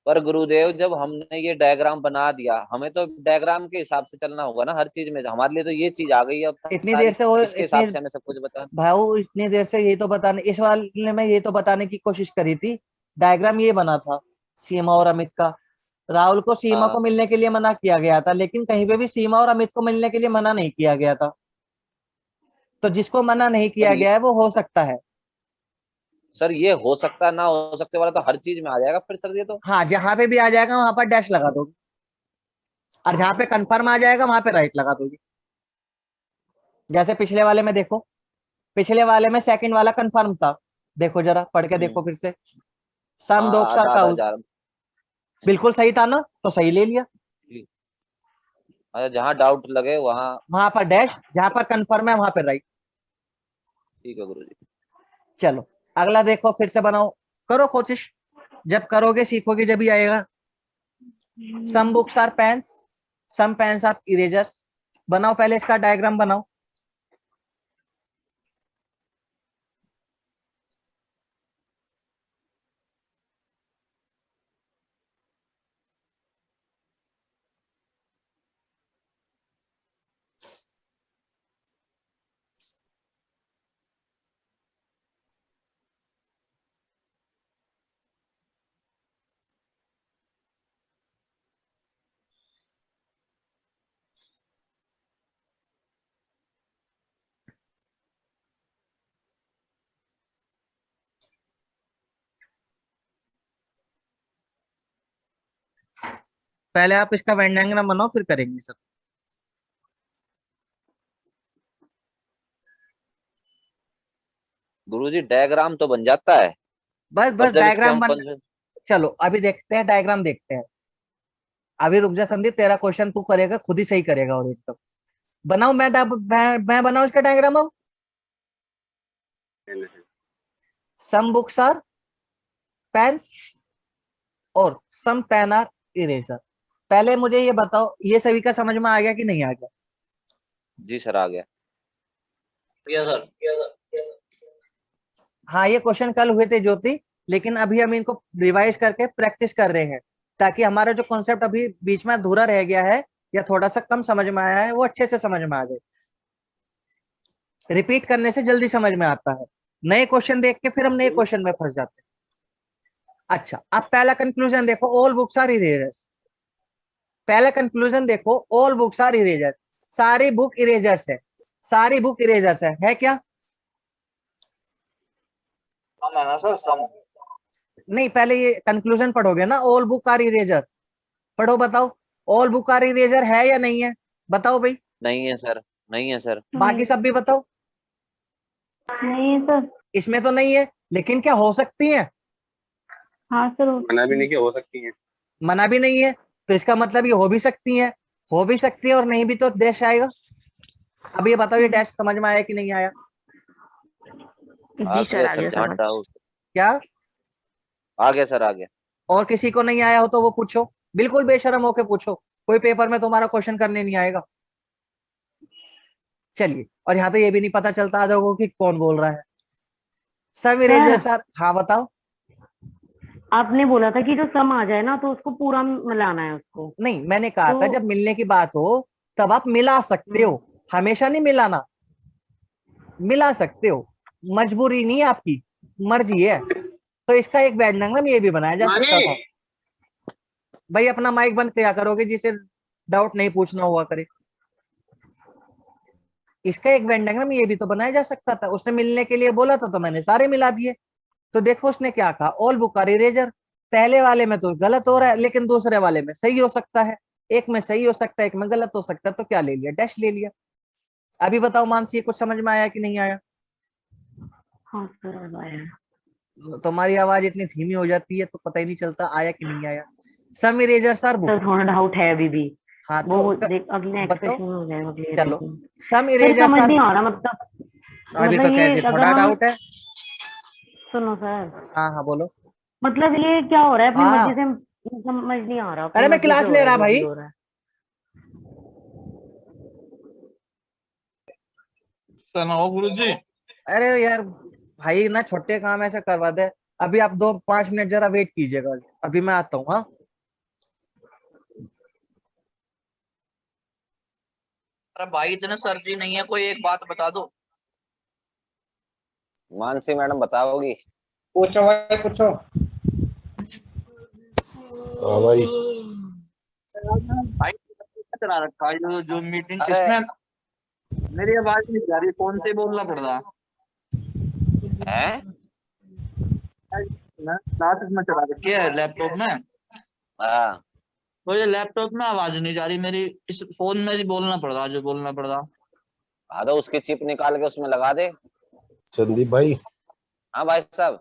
पर गुरुदेव जब हमने ये डायग्राम बना दिया, हमें तो डायग्राम के हिसाब से चलना होगा ना हर चीज में। हमारे लिए तो ये चीज आ गई है अब इतनी देर सारी, से वो इसके इतनी हिसाब से हमें सब कुछ बता। भाऊ इतनी देर से यही तो बताने, इस वाले में ये तो बताने की कोशिश करी थी। डायग्राम ये बना था सीमा और अमित का। राहुल को सीमा हाँ को मिलने के लिए मना किया गया था, लेकिन कहीं पे भी सीमा और अमित को मिलने के लिए मना नहीं किया गया था। तो जिसको मना नहीं सर किया गया है वो हो सकता है। सर ये हो सकता ना हो सकते वाला तो हर चीज में आ जाएगा फिर सर ये तो। हाँ, जहां पे भी आ जाएगा वहां पर डैश लगा दोगे, और जहां पे कंफर्म आ जाएगा वहां पे राइट लगा दोगे। जैसे पिछले वाले में देखो, पिछले वाले में सेकंड वाला कंफर्म था। देखो जरा पढ़ के देखो फिर से। सम हाँ डॉग्स आर आधा आधा काउज, जा रहा। बिल्कुल सही था ना, तो सही ले लिया। अच्छा जहाँ डाउट लगे वहाँ। वहां पर डैश, जहां पर कंफर्म है वहां पर राइट। ठीक है गुरुजी। चलो अगला देखो, फिर से बनाओ, करो कोशिश। जब करोगे सीखोगे जब ही आएगा। Some books are pens, some pens are erasers. बनाओ, पहले इसका डायग्राम बनाओ। पहले आप इसका वेन डायग्राम बनाओ, फिर करेंगे सर। गुरुजी डायग्राम तो बन जाता है, बस पर बस जब इस पे डायग्राम हम बन। चलो अभी देखते हैं, डायग्राम देखते हैं। अभी रुक जा संदीप, तेरा क्वेश्चन तू करेगा, खुद ही सही करेगा। और एकदम बनाओ, मैं बनाऊं इसका डायग्राम अब। सम बुक्स आर पेन्स और सम पेन आर इरेजर। पहले मुझे ये बताओ, ये सभी का समझ में आ गया कि नहीं आ गया? जी सर आ गया। सर हाँ, ये क्वेश्चन कल हुए थे ज्योति, लेकिन अभी हम इनको रिवाइज करके प्रैक्टिस कर रहे हैं, ताकि हमारा जो कॉन्सेप्ट अभी बीच में अधूरा रह गया है या थोड़ा सा कम समझ में आया है, वो अच्छे से समझ में आ जाए। रिपीट करने से जल्दी समझ में आता है। नए क्वेश्चन देख के फिर हम नए क्वेश्चन में फंस जाते हैं। अच्छा, अब पहला कंक्लूजन देखो, ऑल बुक्स आर इरेजर्स। पहला कंक्लूजन देखो, ऑल बुक्स आर इरेजर। सारी बुक इरेजर्स है, सारी बुक इरेजर्स है क्या? नहीं, पहले ये कंक्लूजन पढ़ोगे ना, ऑल बुक आर इरेजर। पढ़ो, बताओ ऑल बुक आर इरेजर है या नहीं है? बताओ भाई। नहीं है सर, नहीं है सर। बाकी सब भी बताओ। नहीं है सर। इसमें तो नहीं है, लेकिन क्या हो सकती है? हाँ सर। मना भी नहीं कि हो सकती है। मना भी नहीं है, तो इसका मतलब ये हो भी सकती है। हो भी सकती है और नहीं भी तो डैश आएगा। अब ये बताओ, ये डैश समझ में आया कि नहीं आया? आ जी सर गया आ सर गया जहाँ समझ। डाउट। क्या? आ गया सर आ गया। और किसी को नहीं आया हो तो वो पूछो, बिल्कुल बेशरम होके पूछो। कोई पेपर में तुम्हारा क्वेश्चन करने नहीं आएगा। चलिए, और यहाँ तो ये भी नहीं पता चलता आ जाओगे कि कौन बोल रहा है। सब इरेजर सर, हाँ बताओ। आपने बोला था कि जो सम आ जाए ना तो उसको पूरा मिलाना है उसको। नहीं, मैंने कहा था तो जब मिलने की बात हो तब आप मिला सकते हो, हमेशा नहीं मिलाना। मिला सकते हो, मजबूरी नहीं है आपकी, मर्जी है। तो इसका एक बैड डायग्राम ये भी बनाया जा सकता था। भाई अपना माइक बंद किया करोगे, जिसे डाउट नहीं पूछना हुआ करे। इसका एक वेन डायग्राम ये भी तो बनाया जा सकता था। उसने मिलने के लिए बोला था तो मैंने सारे मिला दिए। तो देखो उसने क्या कहा, ऑल बुक आर इरेजर। पहले वाले में तो गलत हो रहा है, लेकिन दूसरे वाले में सही हो सकता है। एक में सही हो सकता है, एक में गलत हो सकता है, तो क्या ले लिया? डैश ले लिया। अभी बताओ मानसी, कुछ समझ में आया कि नहीं आया? हाँ सर अब आया। तुम्हारी आवाज इतनी धीमी हो जाती है तो पता ही नहीं चलता आया कि नहीं आया। सम इरेजर्स आर बुक। सर थोड़ा डाउट है अभी भी। हाँ वो तो देख अगले बताओ। एक्सप्रेशन में हो जाएगा क्लियर। चलो, सम सर इरेजर्स समझ आर। नहीं आ रहा मतलब। अभी तो मतलब कह ये दी, अगर थोड़ा हम डाउट है। सुनो सर, हाँ हाँ बोलो। मतलब ये क्या हो रहा है अपनी हाँ, मर्जी से? समझ नहीं आ रहा, अपनी अरे मैं मर्जी से क्लास हो ले रहा है रहा जो भी भाई। हो रहा है। सुनाओ गुरु जी। अरे यार, भाई ना छोटे काम ऐसा करवा दे। अभी आप 5 मिनट जरा वेट कीजिएगा, अभी मैं आता हूँ। हाँ अरे भाई इतने सर्दी नहीं है, कोई एक बात बता दो। मानसी मैडम बताओगी? पूछो भाई पूछो। हाँ भाई। भाई चला रखा है जो मीटिंग, अरे इसमें मेरी आवाज नहीं जा रही, फोन से बोलना पड़ रहा है। है। क्लासेस में चला रखी है लैपटॉप में, हाँ तो ये लैपटॉप में आवाज नहीं जा रही मेरी, इस फोन में ही बोलना पड़ रहा जो बोलना पड़ रहा। हाँ, तो उसकी चिप निकाल के उसमें लगा दे। संदीप भाई, हाँ भाई साहब।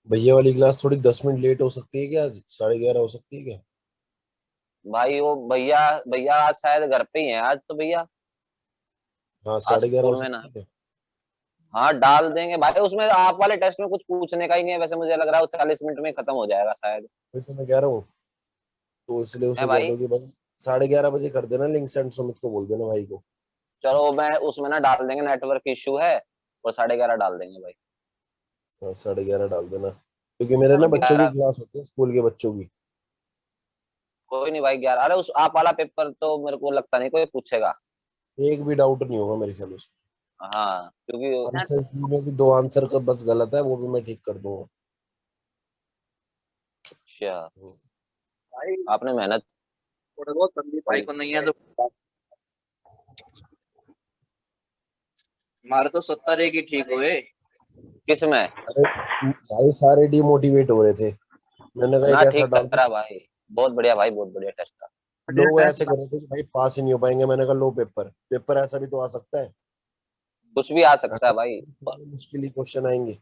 भैया वाली क्लास थोड़ी 10 मिनट लेट हो सकती है क्या? 11:30 हो सकती है क्या? भाई वो भैया भैया आज शायद घर पे ही है आज तो भैया। हाँ, आज 11:30 हो स्कूल में ना। सकती है क्या? हाँ डाल देंगे भाई, उसमें आप वाले टेस्ट में कुछ पूछने का ही नहीं है वैसे, मुझे लग रहा है वो 40 मिनट में खत्म हो जाएगा शायद। वही तो मैं कह रहा हूँ, तो इसलिए है उसे कह भाई। दो कि भाई 11:30 बजे कर देना लिंक सेंड, सुमित को बोल देना भाई को। चलो मैं उसमें ना डाल देंगे, नेटवर्क इश्यू है, और 11:30 डाल देंगे भाई। हाँ, 11:30 डाल देना, क्योंकि मेरे ना चलो बच्चों की 11। क्लास होती है, स्कूल के बच्चों की। कोई नहीं भाई 11। अरे उस आप वाला पेपर तो मेरे को लगता नहीं कोई पूछेगा। एक भी डाउट नहीं होगा मेरे ख्याल से। हाँ क्योंकि आंसर की में भी 2 आंसर का बस गलत है, वो भी मैं ठीक कर दूंगा। अच्छा भाई आपने मेहनत थोड़ा बहुत संदीप भाई को नहीं है तो हमारे तो 70 एक ही ठीक हुए। किस में? अरे भाई सारे डिमोटिवेट हो रहे थे, मैंने कहा ना एक ऐसा ठीक डाल करा भाई, बहुत बढ़िया भाई, बहुत बढ़िया टेस्ट था। दो। लोग ऐसे कर रहे थे कि भाई पास ही नहीं हो पाएंगे, मैंने कहा लो पेपर पेपर ऐसा भी तो आ सकता है। कुछ भी आ सकता है भाई। मुश्किल ही क्वेश्चन आएंगे।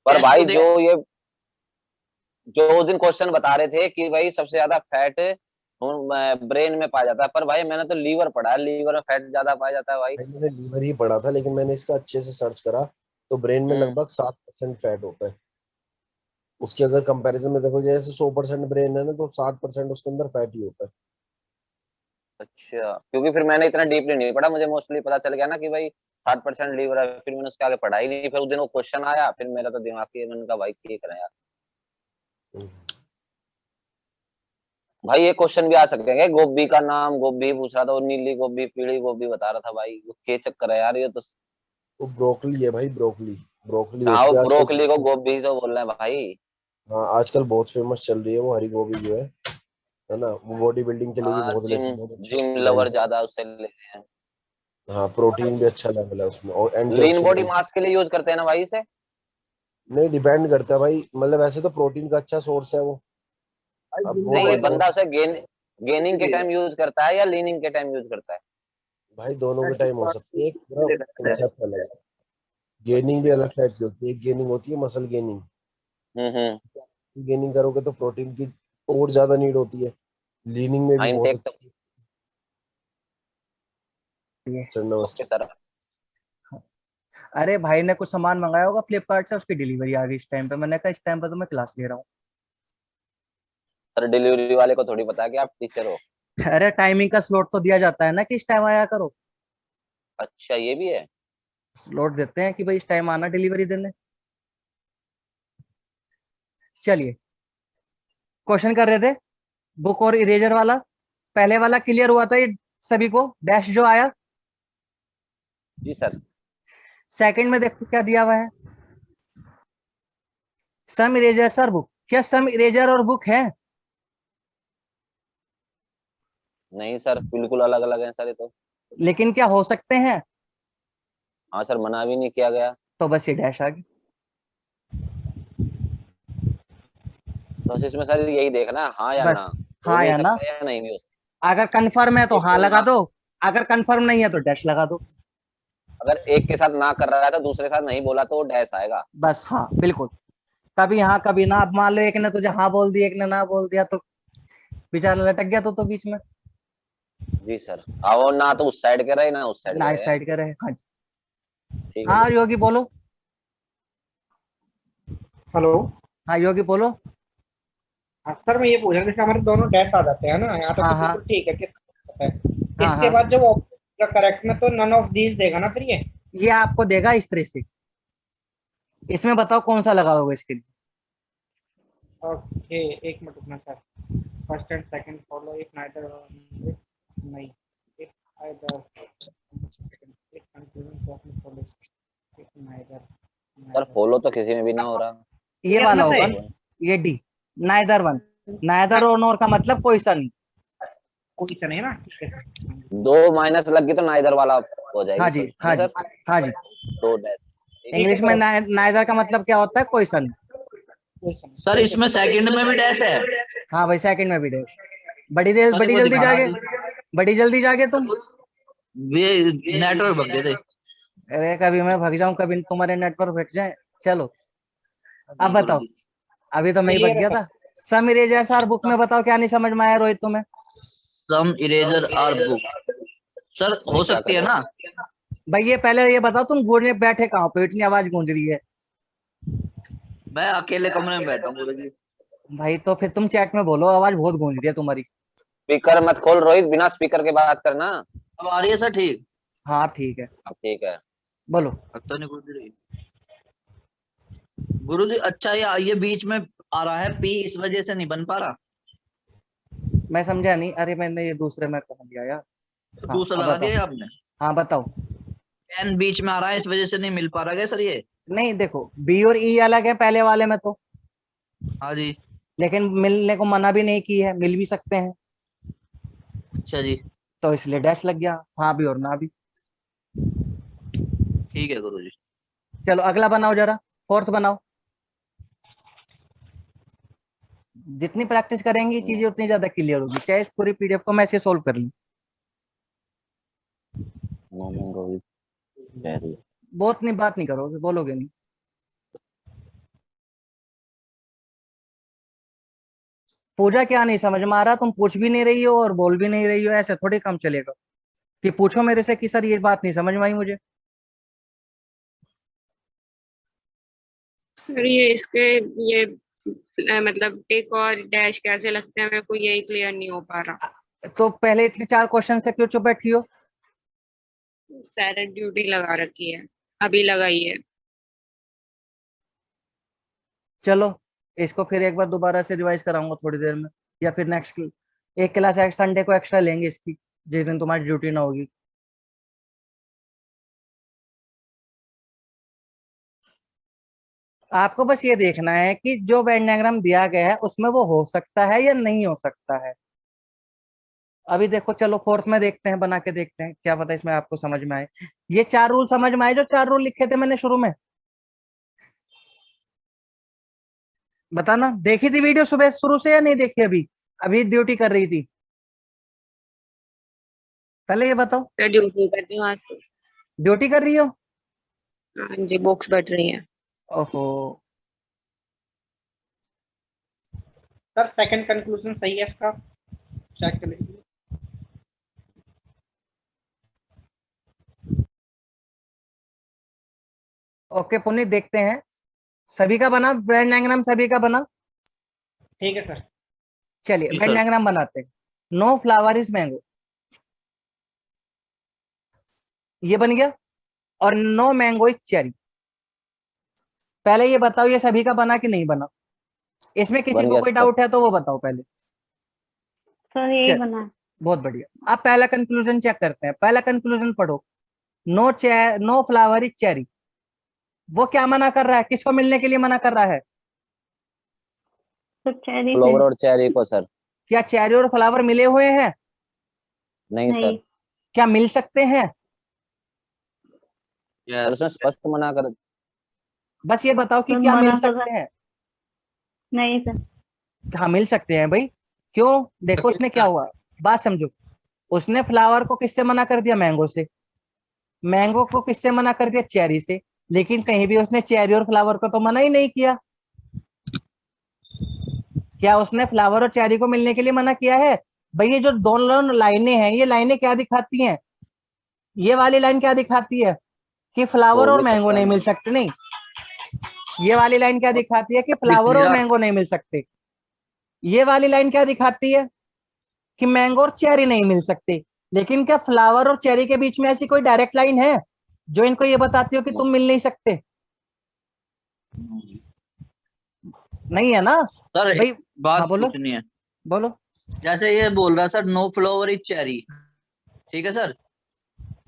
पर टेस्ट तो भाई देख। जो उस दिन क्वेश्चन बता रहे थे कि भाई सबसे ज्यादा फैट ब्रेन में पाया जाता है, पर भाई मैंने तो लीवर पढ़ा है, लीवर में फैट ज्यादा पाया जाता है भाई। भाई मैंने लीवर ही पढ़ा था, लेकिन मैंने इसका अच्छे से सर्च करा तो ब्रेन में हम्म। लगभग 7% फैट होता है। उसके अगर कंपैरिजन में देखो, जैसे 100% ब्रेन है ना, तो 60% उसके अंदर फैट ही होता है। अच्छा क्योंकि फिर मैंने इतना डीपली नहीं पढ़ा, मुझे मोस्टली पता चल गया ना कि भाई 60% लीवर है, फिर मैंने उसके आगे पढ़ा ही नहीं। फिर उस दिन वो क्वेश्चन आया, फिर मेरा तो दिमाग ही मैंने कहा भाई क्या करें यार। भाई ये क्वेश्चन भी आ सकते हैं, गोभी का नाम, गोभी पूछ रहा था, वो नीली गोभी पीली गोभी बता रहा था भाई, वो क्या चक्कर है यार ये तो। वो ब्रोकली है भाई, ब्रोकली ब्रोकली कहा वो होती है ब्रोकली को आजकल। गोभी तो बोल रहे हैं भाई। हाँ, आजकल बहुत फेमस चल रही है वो हरी गोभी जो है ना, वो बॉडी बिल्डिंग के लिए भी हाँ बहुत जिम लेती है, बहुत अच्छा जिम लवर सप्लीमेंट है। ज्यादा उससे ले रहे हैं। हाँ, प्रोटीन भी अच्छा लेवल है उसमें और लीन बॉडी एंटीऑक्सीडेंट। मास के लिए यूज करते हैं ना भाई इसे। नहीं, डिपेंड करता है भाई, मतलब वैसे तो प्रोटीन का अच्छा सोर्स है वो। अब वो नहीं ये भाई बंदा उसे गेनिंग के टाइम यूज करता है या लीनिंग के टाइम यूज करता है? भाई दोनों के टाइम हो सकती है, एक पूरा कंसेप्ट अलग है। गेनिंग भी अलग टाइप की होती है, एक गेनिंग होती है मसल गेनिंग। हम्म। गेनिंग करोगे तो प्रोटीन की और ज्यादा नीड होती है, लीनिंग में भी हाँ बहुत इनटेक तो अच्छी। ये सर ओके नमस्ते। सर। अरे भाई ने कुछ सामान मंगाया होगा फ्लिपकार्ट से, उसकी डिलीवरी आ गई इस टाइम पे। मैंने कहा इस टाइम पे तो मैं क्लास ले रहा हूँ। सर डिलीवरी वाले को थोड़ी पता है कि आप टीचर हो। अरे टाइमिंग का स्लॉट तो दिया जाता है ना कि इस टाइम आया करो। अच्छा ये भी है। स्लॉट देते हैं कि भाई इस टाइम आना डिलीवरी देने। चलिए क्वेश्चन कर रहे थे बुक और इरेजर वाला। पहले वाला क्लियर हुआ था ये सभी को, डैश जो आया। जी सर। सेकंड में देखो क्या दिया हुआ है, सम इरेजर सर बुक। क्या सम इरेजर और बुक है? नहीं सर बिल्कुल अलग अलग है सर ये तो। लेकिन क्या हो सकते हैं? हाँ सर मना भी नहीं किया गया। तो बस ये डैश आ गई। तो इसमें सर यही देखना है, हाँ या ना, बस हो हाँ भी या ना। सकता है या नहीं भी हो अगर कंफर्म है तो सकता। एक हाँ को लगा ना, दो, अगर कंफर्म नहीं है तो डैश लगा दो। अगर एक के साथ ना कर रहा है तो दूसरे के साथ नहीं बोला तो डैश आएगा। बस हाँ बिल्कुल, कभी हाँ कभी ना। अब मान लो एक ने तुझे हाँ बोल दिया, एक ने ना बोल दिया, तो बेचारा लटक गया तो बीच में। जी सर। हाँ वो ना तो उस साइड के रहे ना उस साइड के ना इस रहे। साइड के रहे। हाँ जी। ठीक है हाँ जी। योगी बोलो। हेलो। हाँ योगी बोलो। हाँ सर, मैं ये पूछ रहा था, जैसे हमारे दोनों डैश आ जाते हैं ना, यहाँ तक हाँ तो हाँ बिल्कुल ठीक है, किस है। हाँ इसके हाँ। बाद जब करेक्ट में तो नन ऑफ दीज देगा ना फिर ये। ये आपको देगा इस तरह से इसमें बताओ कौन सा लगा होगा इसके लिए। ओके, एक मिनट रुकना sir. First and second follow if neither नहीं, if either if conclusion follow if neither. Sir follow तो किसी में भी ना हो रहा। ये वाला होगा ना, ये डी, नाइदर वन, नाइदर और नॉर का मतलब कोई सा नहीं। कोई सा नहीं है ना, ठीक है सर। 2 माइनस लग गई तो नाइदर वाला हो जाएगी। हाँ जी, सर, हाँ जी, सर हाँ जी। 2 डैश। इंग्लिश में नाइदर का मतलब क्या होता है, कोई सा नहीं। सर इसमें सेकंड में भी डैश है। हाँ भाई, सेकंड में भी डैश। बड़ी देर, सर, बड़ी वो जल्दी दिखाना जागे, बड़ी जल्दी जागे तुम। ये नेटवर्क भग गए थे। अरे कभी मैं भग जाऊं, कभी तुम्हारे नेटवर्क भग जाए। चलो अब बताओ, अभी तो मैं ही भग गया था। सम इरेजर सर बुक में बताओ, क्या नहीं समझ में आया रोहित तुम्हें। सम इरेजर आर बुक सर हो सकती है ना। भाई ये पहले ये बताओ, तुम घूरने बैठे कहाँ पे, इतनी आवाज गूंज रही है। मैं अकेले कमरे में बैठा हूँ गुरुजी। भाई तो फिर तुम चैट में बोलो, आवाज बहुत गूंज रही है तुम्हारी। स्पीकर मत खोल रोहित, बिना स्पीकर के बात करना। अब आ रही है सर ठीक। हाँ ठीक है, अब ठीक है। बोलो। अब तो नहीं गुरुजी। गुरुजी अच्छा ये बीच में आ रहा है पी, इस वजह से नहीं बन पा रहा। मैं समझा नहीं, अरे मैंने ये दूसरे में कहा दिया यार। हाँ, दूसरा अब लगा बताओ। दिया आपने। हाँ बताओ। एन बीच में आ रहा है, इस वजह से नहीं मिल पा रहा है सर ये। नहीं देखो, बी और ई अलग है पहले वाले में तो, हाँ जी। लेकिन मिलने को मना भी नहीं की है, मिल भी सकते हैं, अच्छा जी, तो इसलिए डैश लग गया, हाँ भी और ना भी। ठीक है गुरुजी। चलो अगला बनाओ जरा, फोर्थ बनाओ। जितनी प्रैक्टिस करेंगी चीजें उतनी ज्यादा क्लियर होगी, चाहे इस पूरी पीडीएफ को मैं ऐसे सोल्व कर लूं। बहुत नहीं बात नहीं करोगे, बोलोगे नहीं। पूजा क्या नहीं समझ में आ रहा, तुम पूछ भी नहीं रही हो और बोल भी नहीं रही हो, ऐसे थोड़ी काम चलेगा कि पूछो मेरे से कि सर ये बात नहीं समझ में आई मुझे। सर ये इसके ये मतलब टिक और डैश कैसे लगते हैं, मेरे को यही क्लियर नहीं हो पा रहा। तो पहले इतने 4 क्वेश्चन से क्यों चुप बैठी हो। साइलेंट ड्यूटी लगा रखी है, अभी लगाई है। चलो इसको फिर एक बार दोबारा से रिवाइज कराऊंगा थोड़ी देर में, या फिर नेक्स्ट एक क्लास संडे को एक्स्ट्रा लेंगे इसकी, जिस दिन तुम्हारी ड्यूटी ना होगी। आपको बस ये देखना है कि जो वेन डायग्राम दिया गया है उसमें वो हो सकता है या नहीं हो सकता है। अभी देखो, चलो फोर्थ में देखते हैं, बना के देखते हैं, क्या पता इसमें आपको समझ में आए। ये 4 रूल समझ में आए, जो 4 रूल लिखे थे मैंने शुरू में। बताना, देखी थी वीडियो सुबह शुरू से या नहीं देखी, अभी अभी ड्यूटी कर रही थी, पहले ये बताओ। ड्यूटी कर रही हूँ आज तो। ड्यूटी कर रही हो। हाँ जी, बुक्स बैठ रही हैं। ओहो, सर सेकंड कंक्लूजन सही है इसका, चेक कर लीजिए। ओके पुनीत, देखते हैं सभी का बना वेन डायग्राम, सभी का बना। ठीक है सर। चलिए जी वेन सर। डायग्राम बनाते हैं। नो फ्लावर इज मैंगो, ये बन गया। और नो मैंगो इज चेरी। पहले ये बताओ ये सभी का बना कि नहीं बना, इसमें किसी बन को गया कोई सर। डाउट है तो वो बताओ पहले। सर यही चल, बना है। बहुत बढ़िया। अब पहला कंक्लूजन चेक करते हैं, पहला कंक्लूजन पढ़ो। नो फ्लावर इज चेरी, वो क्या मना कर रहा है, किसको मिलने के लिए मना कर रहा है। सर चेरी से। फ्लावर और चेरी को सर। क्या चेरी और फ्लावर मिले हुए हैं। नहीं नहीं। सर, क्या मिल सकते हैं। और उसने स्पष्ट मना कर। बस ये बताओ कि सर क्या मिल मना कर सकते रहा हैं। नहीं सर। हाँ मिल सकते हैं भाई, क्यों, देखो इसने क्या हुआ, बात समझो। उसने फ्लावर को किससे मना कर दिया, मैंगो से। मैंगो को किससे मना कर दिया, चेरी से। लेकिन कहीं भी उसने चेरी और फ्लावर को तो मना ही नहीं किया। क्या उसने फ्लावर और चेरी को मिलने के लिए मना किया है। भाई ये जो दोनों लाइनें हैं, ये लाइनें क्या दिखाती हैं। ये वाली लाइन क्या दिखाती है कि फ्लावर हो और भी मैंगो सकता नहीं है। मिल सकते। नहीं, ये वाली लाइन क्या दिखाती है कि फ्लावर और मैंगो नहीं मिल सकते। ये वाली लाइन क्या दिखाती है कि मैंगो और चेरी नहीं मिल सकते। लेकिन क्या फ्लावर और चेरी के बीच में ऐसी कोई डायरेक्ट लाइन है जो इनको ये बताती हो कि तुम मिल नहीं सकते। नहीं है ना सर भाई? एक बात हाँ बोलो पूछनी है। बोलो। जैसे ये बोल रहा है sir no flower is cherry, ठीक है सर,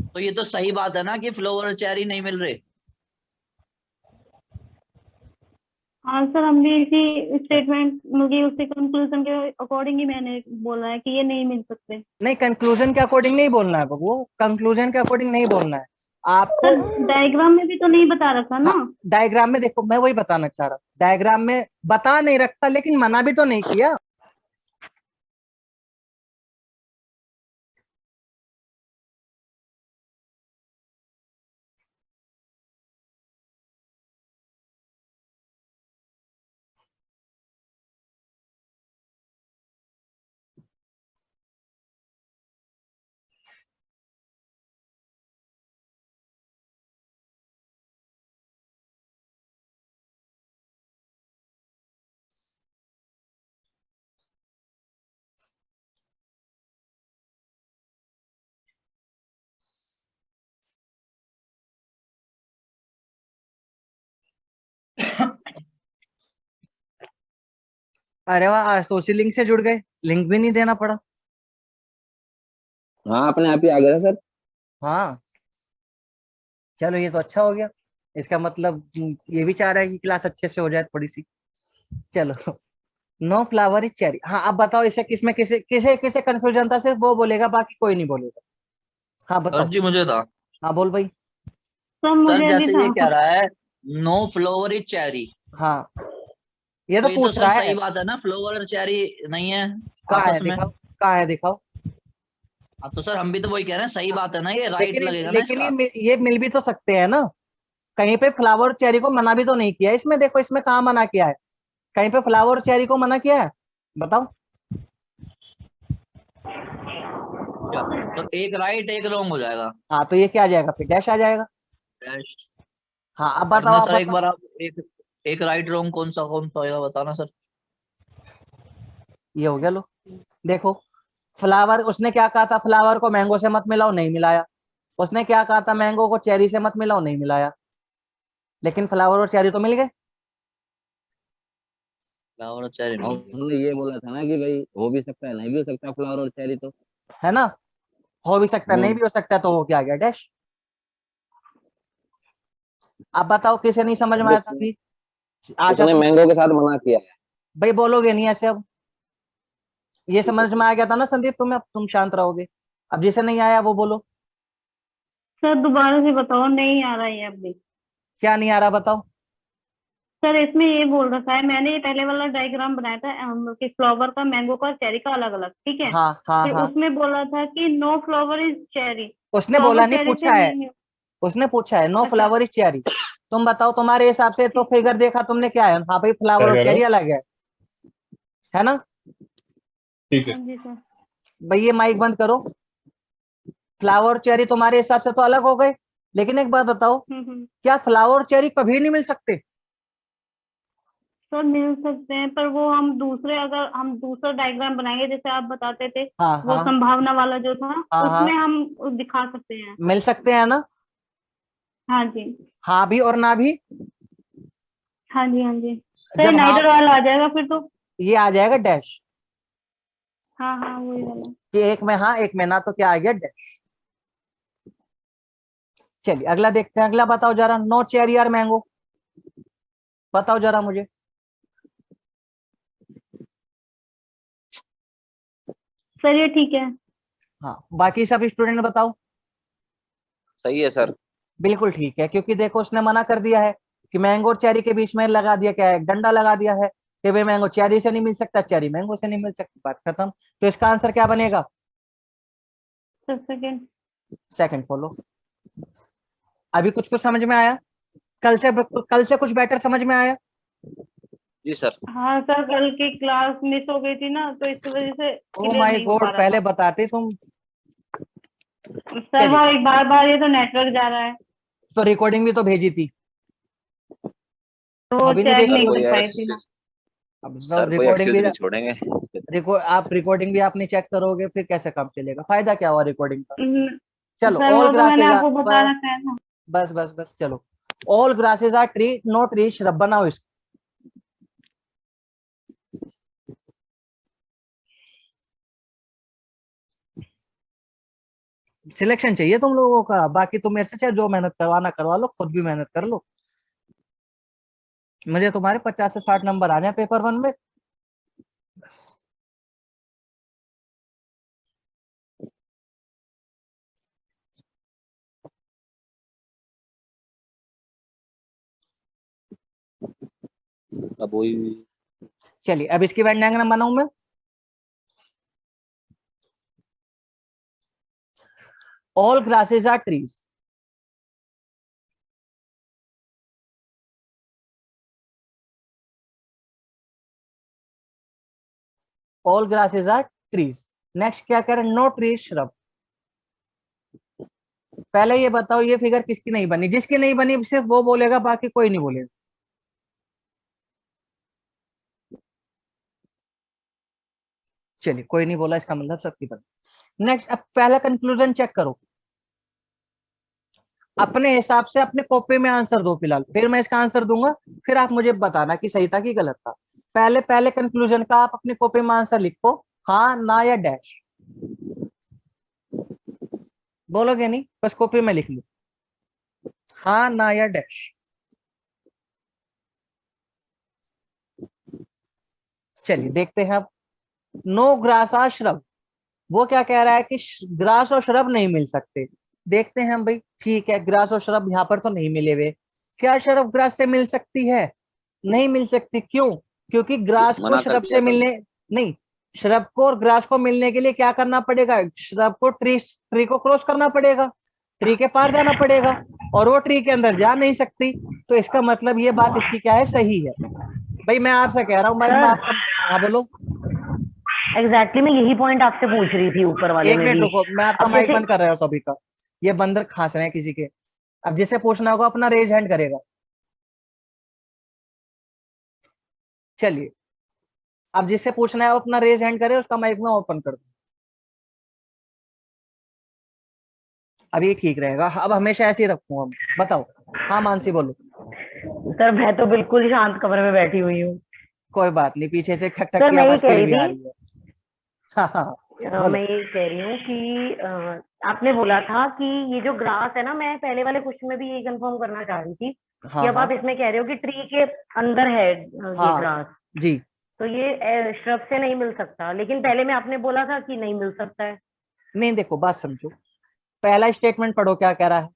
तो ये तो सही बात है ना कि फ्लावर और चेरी नहीं मिल रहे। हाँ सर, हम भी इसी स्टेटमेंट मुझे उसी कंक्लूजन के अकॉर्डिंग ही मैंने बोला है कि ये नहीं मिल सकते। नहीं, कंक्लूजन के अकॉर्डिंग नहीं बोलना है वो, कंक्लूजन के अकॉर्डिंग नहीं बोलना है आपको। सर डायग्राम में भी तो नहीं बता रखा ना। हाँ, डायग्राम में देखो, मैं वही बताना चाह रहा हूँ, डायग्राम में बता नहीं रखा लेकिन मना भी तो नहीं किया। अरे वाह, आज सोशल लिंक से जुड़ गए, लिंक भी नहीं देना पड़ा। हाँ अपने आप ही आ गया सर। हाँ चलो, ये तो अच्छा हो गया। इसका मतलब ये भी चाह रहा है कि क्लास अच्छे से हो जाए थोड़ी सी। चलो, नो फ्लावर इज चेरी। हाँ अब बताओ, इसे किसमें किसे किसे किसे कंफ्यूजन था, सिर्फ वो बोलेगा, बाकी कोई नहीं बोलेगा। हाँ सर बताओ। जी मुझे था। हाँ बोल भाई। सर सर मुझे भी जैसे ये कह था। रहा है नो फ्लावर इज चेरी, हाँ ये तो तो ये तो पूछ सर रहा सही है। बात है ना, फ्लावर और चेरी नहीं है कहाँ है आपस में। दिखाओ, कहाँ है दिखाओ। हाँ तो सर हम भी तो वही कह रहे हैं, सही बात है ना, ये राइट लेकिन लगेगा ना लेकिन इसका। ये मिल भी तो सकते हैं ना। कहीं पे फ्लावर और चेरी को मना भी तो नहीं किया है इसमें, देखो इसमें कहाँ मना किया है, कहीं पे फ्लावर और चेरी को मना किया है, बताओ। क्या? तो एक राइट एक रॉन्ग हो जाएगा। हाँ तो ये क्या आ जाएगा, फिर डैश आ जाएगा। Dash। हाँ अब बताओ, करना आप सर एक बताओ। बार आप एक एक राइट रॉन्ग कौन सा होगा बताना सर। ये हो गया, लो देखो। फ्लावर, उसने क्या कहा था, फ्लावर को मैंगो से मत मिलाओ, नहीं मिलाया। उसने क्या कहा था, मैंगो को चेरी से मत मिलाओ, नहीं मिलाया। लेकिन फ्लावर और चेरी तो मिल गए, फ्लावर और चेरी और नहीं। उन्होंने ये बोला था ना कि भाई हो भी सकता है नहीं भी हो सकता फ्लावर और चेरी तो। है ना। हो भी सकता है, नहीं भी हो सकता, तो वो क्या आ गया, डैश। अब बताओ, किसे नहीं समझ में आया था उसने अभी? आशा उसने तुम मैंगो के साथ मना किया है। भाई बोलोगे नहीं ऐसे अब। ये समझ में आ गया था ना संदीप तुम्हें, अब तुम शांत रहोगे। अब जिसे नहीं आया वो बोलो। सर दोबारा से बताओ, नहीं आ रहा है अभी। क्या नहीं आ रहा बताओ। सर इसमें ये बोल रखा है, मैंने ये पहले वाला डायग्राम बनाया था कि फ्लावर का, मैंगो का और चेरी का अलग अलग, ठीक है। हाँ हाँ फिर हाँ, उसमें बोला था कि नो फ्लावर इज चेरी, उसने फ्लावर बोला नहीं, चेरी से पूछा है। नहीं। उसने पूछा है नो अच्छा फ्लावर इज चेरी। तुम बताओ, तुम्हारे हिसाब से तो फिगर देखा तुमने, क्या है, हाँ भाई फ्लावर क्या और कह रहे चेरी हो? अलग है ना। ठीक है। हाँ जी सर। भाई ये माइक बंद करो। फ्लावर और चेरी तुम्हारे हिसाब से तो अलग हो गए, लेकिन एक बात बताओ, हम्म। क्या फ्लावर और चेरी कभी नहीं मिल सकते? सर मिल सकते हैं, पर वो हम दूसरे, अगर हम दूसरा डायग्राम बनाएंगे जैसे आप बताते थे, हाँ वो हाँ संभावना वाला जो था, हाँ हाँ, उसमें हम दिखा सकते हैं। मिल सकते हैं ना। हाँ जी। हाँ भी और ना भी। हाँ जी। हाँ जी सर, जब हाँ, नाइडर वाला आ जाएगा फिर तो। ये आ जाएगा डैश, हाँ हाँ वही वाला। कि एक में हाँ एक में ना, तो क्या आ गया, डैश। चलिए अगला देखते हैं, अगला बताओ जरा, नो चेरी और मैंगो, बताओ जरा मुझे। सर ये ठीक है। हाँ बाकी सब स्टूडेंट बताओ। सही है सर। बिल्कुल ठीक है, क्योंकि देखो उसने मना कर दिया है कि मैंगो और चेरी के बीच में लगा दिया, क्या है, एक डंडा लगा दिया है कि भाई मैंगो चेरी से नहीं मिल सकता, चेरी मैंगो से नहीं मिल सकती, बात खत्म। तो इसका आंसर क्या बनेगा, सर सेकेंड। Second follow. अभी कुछ कुछ समझ में आया, कल से कुछ बेटर समझ में आया। जी सर। हाँ सर, कल की क्लास मिस हो गई थी ना, तो इस वजह से ओ क्लियर माय नहीं हो पा गॉड, रहा पहले था। बताते तुम। सर चलिए, वो एक बार बार ये तो नेटवर्क जा रहा है, तो रिकॉर्डिंग भी तो भेजी थी, तो वो अभी नहीं चेक सर नहीं देखी। कोई कर पाई थी ना। एक्सक्यूज अब सर कोई रिकॉर्डिंग एक्सक्यूज भी, नहीं छोड़ेंगे। आप रिकॉर्डिंग भी आप नहीं चेक करोगे, फिर कैसे काम चलेगा, फायदा क्या हुआ रिकॉर्डिंग का। चलो सर ऑल वो तो मैंने क्लासेज, आपको बता बस रखा है ना। बस बस बस चलो, all grasses are tree, no tree shrub, बनाओ इसको। सिलेक्शन चाहिए तुम लोगों का, बाकी तुम मेरे से चाहे जो मेहनत करवाना करवा लो, खुद भी मेहनत कर लो। मुझे तुम्हारे 50 से 60 नंबर आ जाए पेपर 1 में। अब वही चलिए अब इसकी वेन डायग्राम बनाऊं मैं। All grasses are trees, all grasses are trees. Next क्या कह रहे हैं, नो ट्री श्रब। पहले ये बताओ ये फिगर किसकी नहीं बनी, जिसकी नहीं बनी सिर्फ वो बोलेगा, बाकी कोई नहीं बोलेगा। चलिए कोई नहीं बोला, इसका मतलब सबकी बनी। नेक्स्ट अब पहला कंक्लूजन चेक करो, अपने हिसाब से अपने कॉपी में आंसर दो फिलहाल, फिर मैं इसका आंसर दूंगा, फिर आप मुझे बताना कि सही था कि गलत था। पहले पहले कंक्लूजन का आप अपनी कॉपी में आंसर लिखो, हाँ ना या डैश। बोलोगे नहीं, बस कॉपी में लिख लो हाँ ना या डैश। चलिए देखते हैं अब, नो ग्रास आर श्रब, वो क्या कह रहा है कि ग्रास और श्रब नहीं मिल सकते। देखते हैं हम भाई, ठीक है ग्रास और श्रब यहाँ पर तो नहीं मिले हुए, क्या श्रब ग्रास से मिल सकती है? नहीं मिल सकती। क्यों? क्योंकि ग्रास को मना कर श्रब दिया से तो। मिलने नहीं, श्रब को और ग्रास को मिलने के लिए क्या करना पड़ेगा, श्रब को ट्री को क्रॉस करना पड़ेगा, ट्री के पार जाना पड़ेगा, और वो ट्री के अंदर जा नहीं सकती। तो इसका मतलब ये बात इसकी क्या है, सही है। भाई मैं आपसे कह रहा हूँ, भाई मैं आपका, हाँ बोलो। एग्जैक्टली मैं यही पॉइंट आपसे पूछ रही थी ऊपर वाले एक में मिनट भी। रुको, मैं आपका अब माइक जैसे बंद कर रहा हूँ सभी का, ये बंदर खांस रहे हैं किसी के। अब जिसे पूछना होगा अपना रेज हैंड करेगा। चलिए अब जिसे पूछना है वो अपना रेज हैंड करे, उसका माइक में ओपन कर दो। अब ये ठीक रहेगा, अब हमेशा ऐसे ही रखूंगा। बताओ, हाँ मानसी बोलो। सर मैं तो बिल्कुल शांत कमरे में बैठी हुई हूँ। कोई बात नहीं, पीछे से ठक ठक सर की मैं ये आवाज कह फिर रही भी आ थी, रही है। हाँ हाँ बोलो। मैं ये कह रही हूँ कि आपने बोला था कि ये जो ग्रास है ना, मैं पहले वाले क्वेश्चन में भी यही कंफर्म करना चाह रही थी कि हाँ अब हाँ आप इसमें कह रहे हो कि ट्री के अंदर है ये हाँ ग्रास, जी। तो ये श्रब से नहीं मिल सकता, लेकिन पहले में आपने बोला था कि नहीं मिल सकता है। नहीं देखो बात समझो, पहला स्टेटमेंट पढ़ो क्या कह रहा है,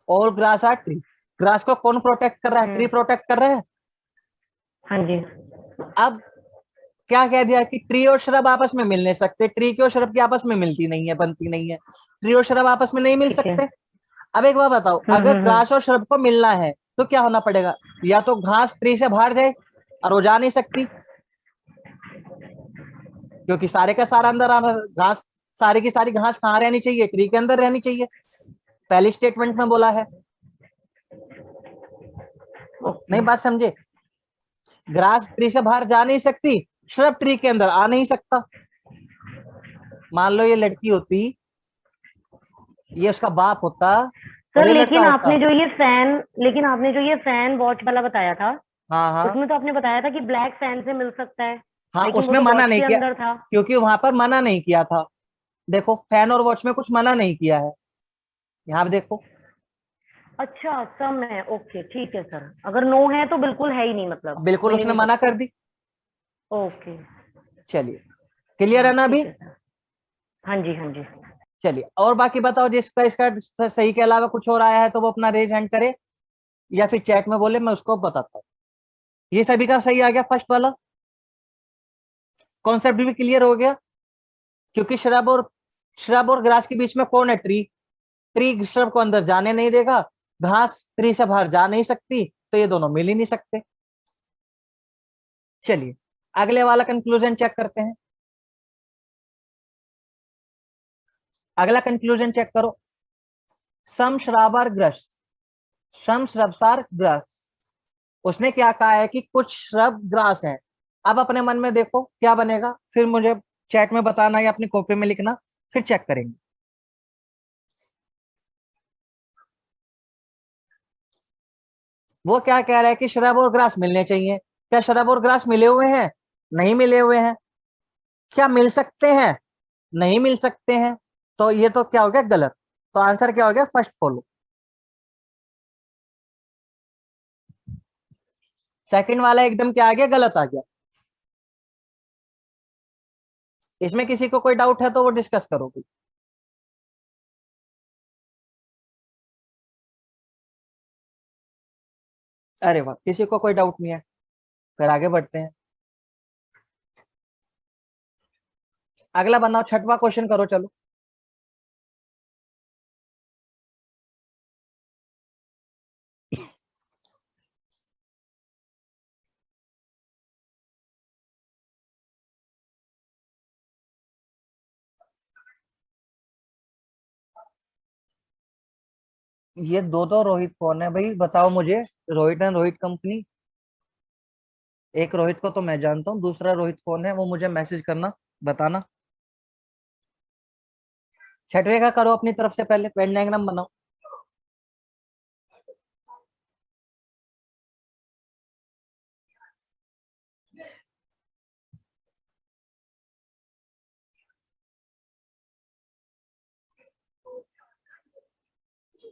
all grass are tree. Grass को कौन प्रोटेक्ट कर रहा है, ट्री प्रोटेक्ट कर रहा है। हाँ जी। अब क्या कह दिया कि ट्री और श्रब आपस में मिल नहीं सकते, ट्री की और श्रब की आपस में मिलती नहीं है, बनती नहीं है, ट्री और श्रब आपस में नहीं मिल ठीक है। सकते। अब एक बात बताओ, अगर ग्रास और श्रब को मिलना है तो क्या होना पड़ेगा, या तो घास ट्री से बाहर जाए और वो जा नहीं सकती, क्योंकि सारे का सारा अंदर आना, घास सारी की सारी घास कहाँ रहनी चाहिए, ट्री के अंदर रहनी चाहिए, पहली स्टेटमेंट में बोला है। नहीं बात समझे, ग्रास ट्री से बाहर जा नहीं सकती, श्रब ट्री के अंदर आ नहीं सकता। मान लो ये लड़की होती, ये उसका बाप होता और सर ये लड़का लेकिन होता। आपने जो ये फैन वॉच वाला बताया था, हाँ हाँ उसमें तो आपने बताया था कि ब्लैक फैन से मिल सकता है, हाँ, लेकिन वो उसमें तो मना वॉच नहीं के किया, अंदर था। क्योंकि वहां पर मना नहीं किया था। देखो फैन और वॉच में कुछ मना नहीं किया है, यहाँ पे देखो। अच्छा सम है, ओके ठीक है सर, अगर नो है तो बिल्कुल है ही नहीं, मतलब बिल्कुल मिल ही उसने नहीं मना सकता। कर दी। ओके। चलिए क्लियर हाँ है ना अभी। ठीक है सर। हाँ जी हाँ जी। चलिए और बाकी बताओ, जिसका इसका सही के अलावा कुछ और आया है तो वो अपना रेज हैंड करे या फिर चैट में बोले, मैं उसको बताता हूँ। ये सभी का सही आ गया, फर्स्ट वाला कॉन्सेप्ट भी क्लियर हो गया, क्योंकि श्रब और ग्रास के बीच में कौन है, ट्री। ट्री श्रब को अंदर जाने नहीं देगा, घास ट्री से बाहर जा नहीं सकती, तो ये दोनों मिल ही नहीं सकते। चलिए अगले वाला कंक्लूजन चेक करते हैं। अगला कंक्लूजन चेक करो, some shrub are grass, some shrubs are grass. उसने क्या कहा है कि कुछ श्रब ग्रास हैं। अब अपने मन में देखो क्या बनेगा, फिर मुझे चैट में बताना या अपनी कॉपी में लिखना, फिर चेक करेंगे। वो क्या कह रहा है कि श्रब और ग्रास मिलने चाहिए। क्या श्रब और ग्रास मिले हुए हैं? नहीं मिले हुए हैं। क्या मिल सकते हैं? नहीं मिल सकते हैं। तो ये तो क्या हो गया, गलत। तो आंसर क्या हो गया, फर्स्ट फॉलो। सेकंड वाला एकदम क्या आ गया, गलत आ गया। इसमें किसी को कोई डाउट है तो वो डिस्कस करो। अरे वाह, किसी को कोई डाउट नहीं है, फिर आगे बढ़ते हैं। अगला बनाओ, छठवां क्वेश्चन करो चलो। ये दो दो रोहित कौन है भाई, बताओ मुझे। Rohit and Rohit company. एक रोहित को तो मैं जानता हूँ, दूसरा रोहित कौन है वो मुझे मैसेज करना, बताना। छठवे का करो अपनी तरफ से, पहले पेन डायग्राम बनाओ।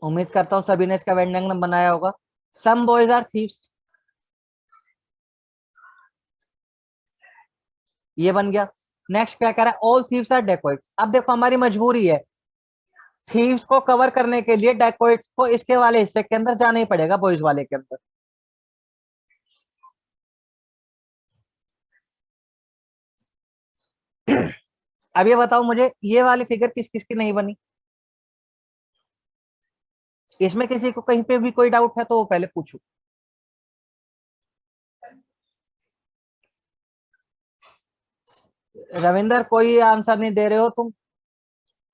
उम्मीद करता हूँ सभी ने इसका वेन डायग्राम बनाया होगा। सम बॉयज आर थीव्स, ये बन गया। नेक्स्ट क्या कह रहा है, ऑल थीव्स आर डेकोइट्स। अब देखो हमारी मजबूरी है, थीव्स को कवर करने के लिए डेकोइट्स को इसके वाले हिस्से के अंदर जाना ही पड़ेगा, बॉयज वाले के अंदर। अब ये बताओ मुझे, ये वाली फिगर किस किस की नहीं बनी? इसमें किसी को कहीं पे भी कोई डाउट है तो वो पहले पूछो। रविंदर कोई आंसर नहीं दे रहे हो तुम।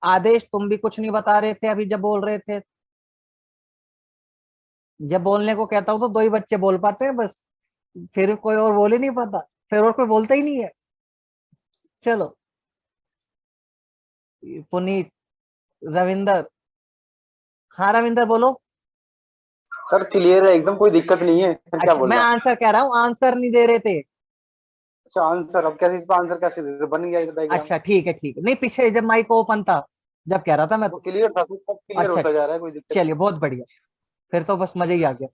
आदेश तुम भी कुछ नहीं बता रहे थे अभी जब बोल रहे थे। जब बोलने को कहता हूं तो दो ही बच्चे बोल पाते हैं बस, फिर कोई और बोल ही नहीं पाता, फिर और कोई बोलता ही नहीं है। चलो, पुनीत, रविंदर। हाँ रविंदर बोलो। सर क्लियर है एकदम, कोई दिक्कत नहीं है। फिर क्या अच्छा, बोल मैं रहा है? आंसर कह रहा हूँ, आंसर नहीं दे रहे थे। अच्छा आंसर, अब कैसे इस पर आंसर कैसे दे? बन गया ये तो डायग्राम। अच्छा ठीक है ठीक है, नहीं पीछे जब माइक ओपन था जब कह रहा था मैं वो तो। क्लियर था, सब क्लियर अच्छा होता जा रहा है, कोई दिक्कत चलिए, नहीं। बहुत बढ़िया, फिर तो बस मजा ही आ गया।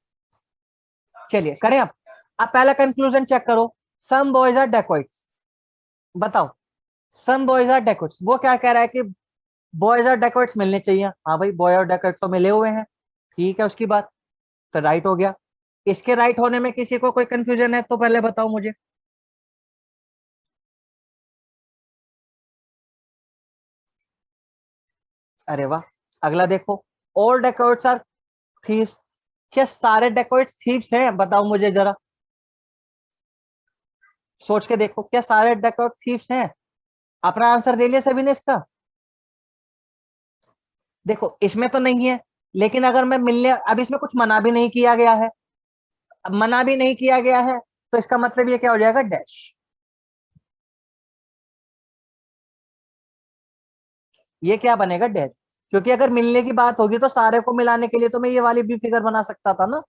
चलिए करें अब पहला कंक्लूजन चेक करो। Some boys are dacoits. बताओ, सम बॉयज आर डेकोइट्स, वो क्या कह रहा है कि बॉयज और डेकोइट्स मिलने चाहिए। हाँ भाई, बॉय और डेकोइट्स तो मिले हुए हैं, ठीक है उसकी बात, तो राइट हो गया। इसके राइट होने में किसी को कोई कंफ्यूजन है तो पहले बताओ मुझे। अरे वाह, अगला देखो, ऑल डेकोइट्स आर थीव्स। क्या सारे डेकोइट्स थीव्स हैं? बताओ मुझे जरा, सोच के देखो, क्या सारे डेकोइट थीव्स हैं? अपना आंसर दे लिया सभी ने इसका? देखो इसमें तो नहीं है, लेकिन अगर मैं मिलने, अब इसमें कुछ मना भी नहीं किया गया है। अब मना भी नहीं किया गया है तो इसका मतलब ये क्या हो जाएगा, डैश। ये क्या बनेगा, डैश। क्योंकि अगर मिलने की बात होगी तो सारे को मिलाने के लिए तो मैं ये वाली भी फिगर बना सकता था ना।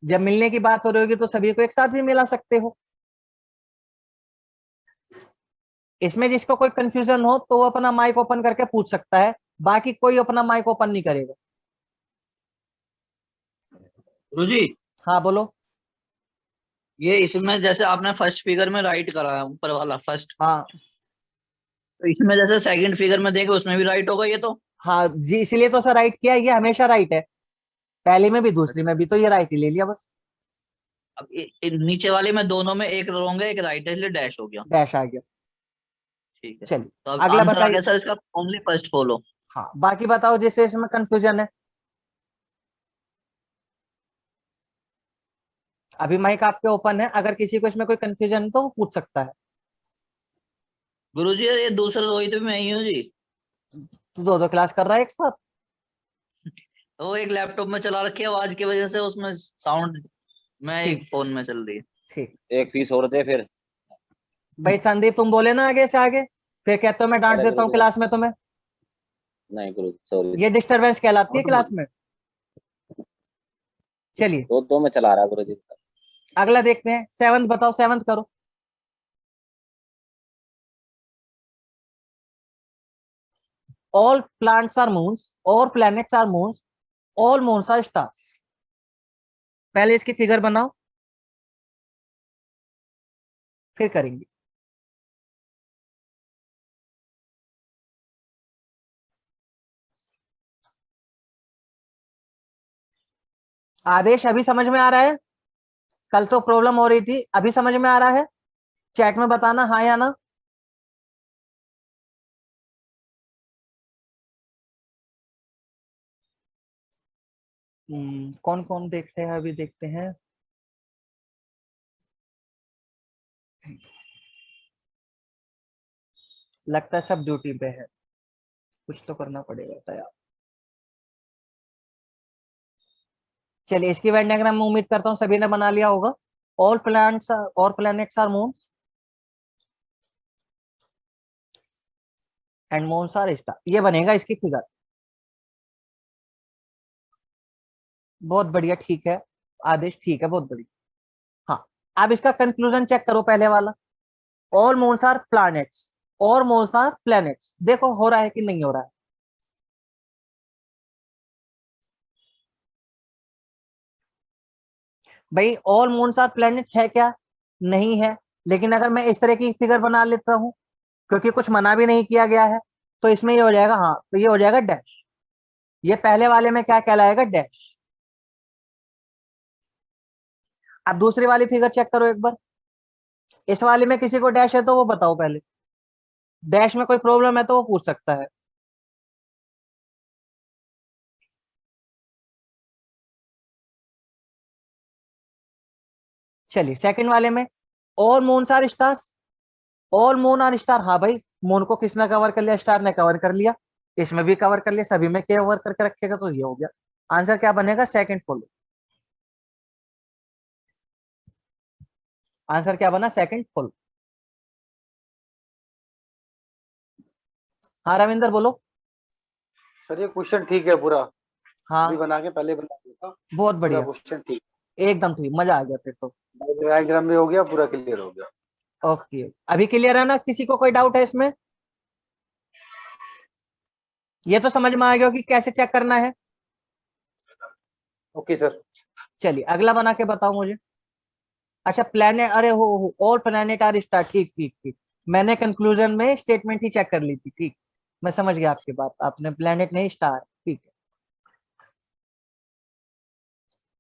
जब मिलने की बात हो रही होगी तो सभी को एक साथ भी मिला सकते हो। इसमें जिसको कोई कंफ्यूजन हो तो वो अपना माइक ओपन करके पूछ सकता है, बाकी कोई अपना माइक ओपन नहीं करेगा। गुरुजी, हाँ बोलो। ये इसमें जैसे आपने फर्स्ट फिगर में राइट करा है, ऊपर वाला फर्स्ट, हाँ तो इसमें जैसे सेकंड फिगर में देखे उसमें भी राइट होगा ये तो। हाँ जी, इसलिए तो सर राइट किया, ये हमेशा राइट है, पहले में भी दूसरी में भी, तो ये राइट ही ले लिया बस। अब नीचे वाले में दोनों में एक रॉन्ग है एक राइट है, इसलिए डैश हो गया। डैश आ गया। ठीक है, चलिए तो अब अगला आंसर आ बताइए। गया सर इसका ओनली फर्स्ट फॉलो। हाँ बाकी बताओ जिससे इसमें कंफ्यूजन है। अभी माइक आपके ओपन है, अगर किसी को इसमें कोई कंफ्यूजन है तो वो पूछ सकता है। गुरुजी ये दूसरा रोहित भी मैं ही हूँ जी। तो दो दो क्लास कर रहा है एक साथ। वो एक लैपटॉप में चला रखी है, आवाज की वजह से उसमें साउंड मैं एक ठीक फोन में चल रही है। ठीक। एक फीस और दे फिर। भाई संदीप तुम बोले ना आगे से आगे, फिर कहते हो मैं डांट अरे देता हूँ गुरु जी, क्लास में तुम्हें। नहीं गुरु, सॉरी ये डिस्टर्बेंस कहलाती है क्लास में। चलिए दो में चला रहा है गुरुजी। अगला देखते हैं, सेवंथ बताओ, सेवंथ करो। ऑल प्लांट्स आर मून्स, और planets are moons, all moons are stars. पहले इसकी फिगर बनाओ, फिर करेंगे। आदेश अभी समझ में आ रहा है? कल तो प्रॉब्लम हो रही थी, अभी समझ में आ रहा है? चैट में बताना हाँ या ना। कौन कौन देखते हैं, अभी देखते हैं। लगता है सब ड्यूटी पे है, कुछ तो करना पड़ेगा यार। चलिए इसकी वेन डायग्राम में उम्मीद करता हूँ सभी ने बना लिया होगा। ऑल प्लैनेट्स और planets are moons and moons are star, ये बनेगा इसकी फिगर। बहुत बढ़िया, ठीक है आदेश, ठीक है, बहुत बढ़िया। हाँ, अब इसका कंक्लूजन चेक करो, पहले वाला। ऑल मून्स आर प्लैनेट्स और मून्स आर प्लैनेट्स, देखो हो रहा है कि नहीं हो रहा है। भाई ऑल मून्स आर प्लैनेट्स है क्या? नहीं है। लेकिन अगर मैं इस तरह की फिगर बना लेता हूं, क्योंकि कुछ मना भी नहीं किया गया है, तो इसमें ये हो जाएगा, हाँ तो ये हो जाएगा डैश। ये पहले वाले में क्या कहलाएगा? डैश। अब दूसरी वाली फिगर चेक करो एक बार। इस वाले में किसी को डैश है तो वो बताओ पहले। डैश में कोई प्रॉब्लम है तो वो पूछ सकता है। चलिए सेकंड वाले में, all moons are stars, all moon are star. हाँ भाई, मून को किसने कवर कर लिया? स्टार ने कवर कर लिया। इसमें भी कवर कर लिया, सभी में कवर करके रखेगा तो ये हो गया। आंसर क्या बनेगा? Second follow. आंसर क्या बना? Second follow. हाँ रविंदर बोलो। सर ये क्वेश्चन ठीक है पूरा, हाँ अभी बना के पहले बना दिया था। बहुत पूरा बढ़िया, क्वेश्चन ठीक, एकदम ठीक, मजा आ गया फिर तो। डायग्राम भी हो गया, पूरा क्लियर हो गया। ओके, अभी क्लियर है ना? किसी को कोई डाउट है इसमें? ये तो समझ में आ गया कि कैसे चेक करना है। Okay sir. चलिए अगला बना के बताओ मुझे। अच्छा प्लेनेट, अरे हो ऑल प्लेनेट आर स्टार, ठीक ठीक ठीक। मैंने कंक्लूजन में स्टेटमेंट ही चेक कर ली थी, ठीक। मैं समझ गया आपकी बात, आपने प्लेनेट नहीं स्टार, ठीक है।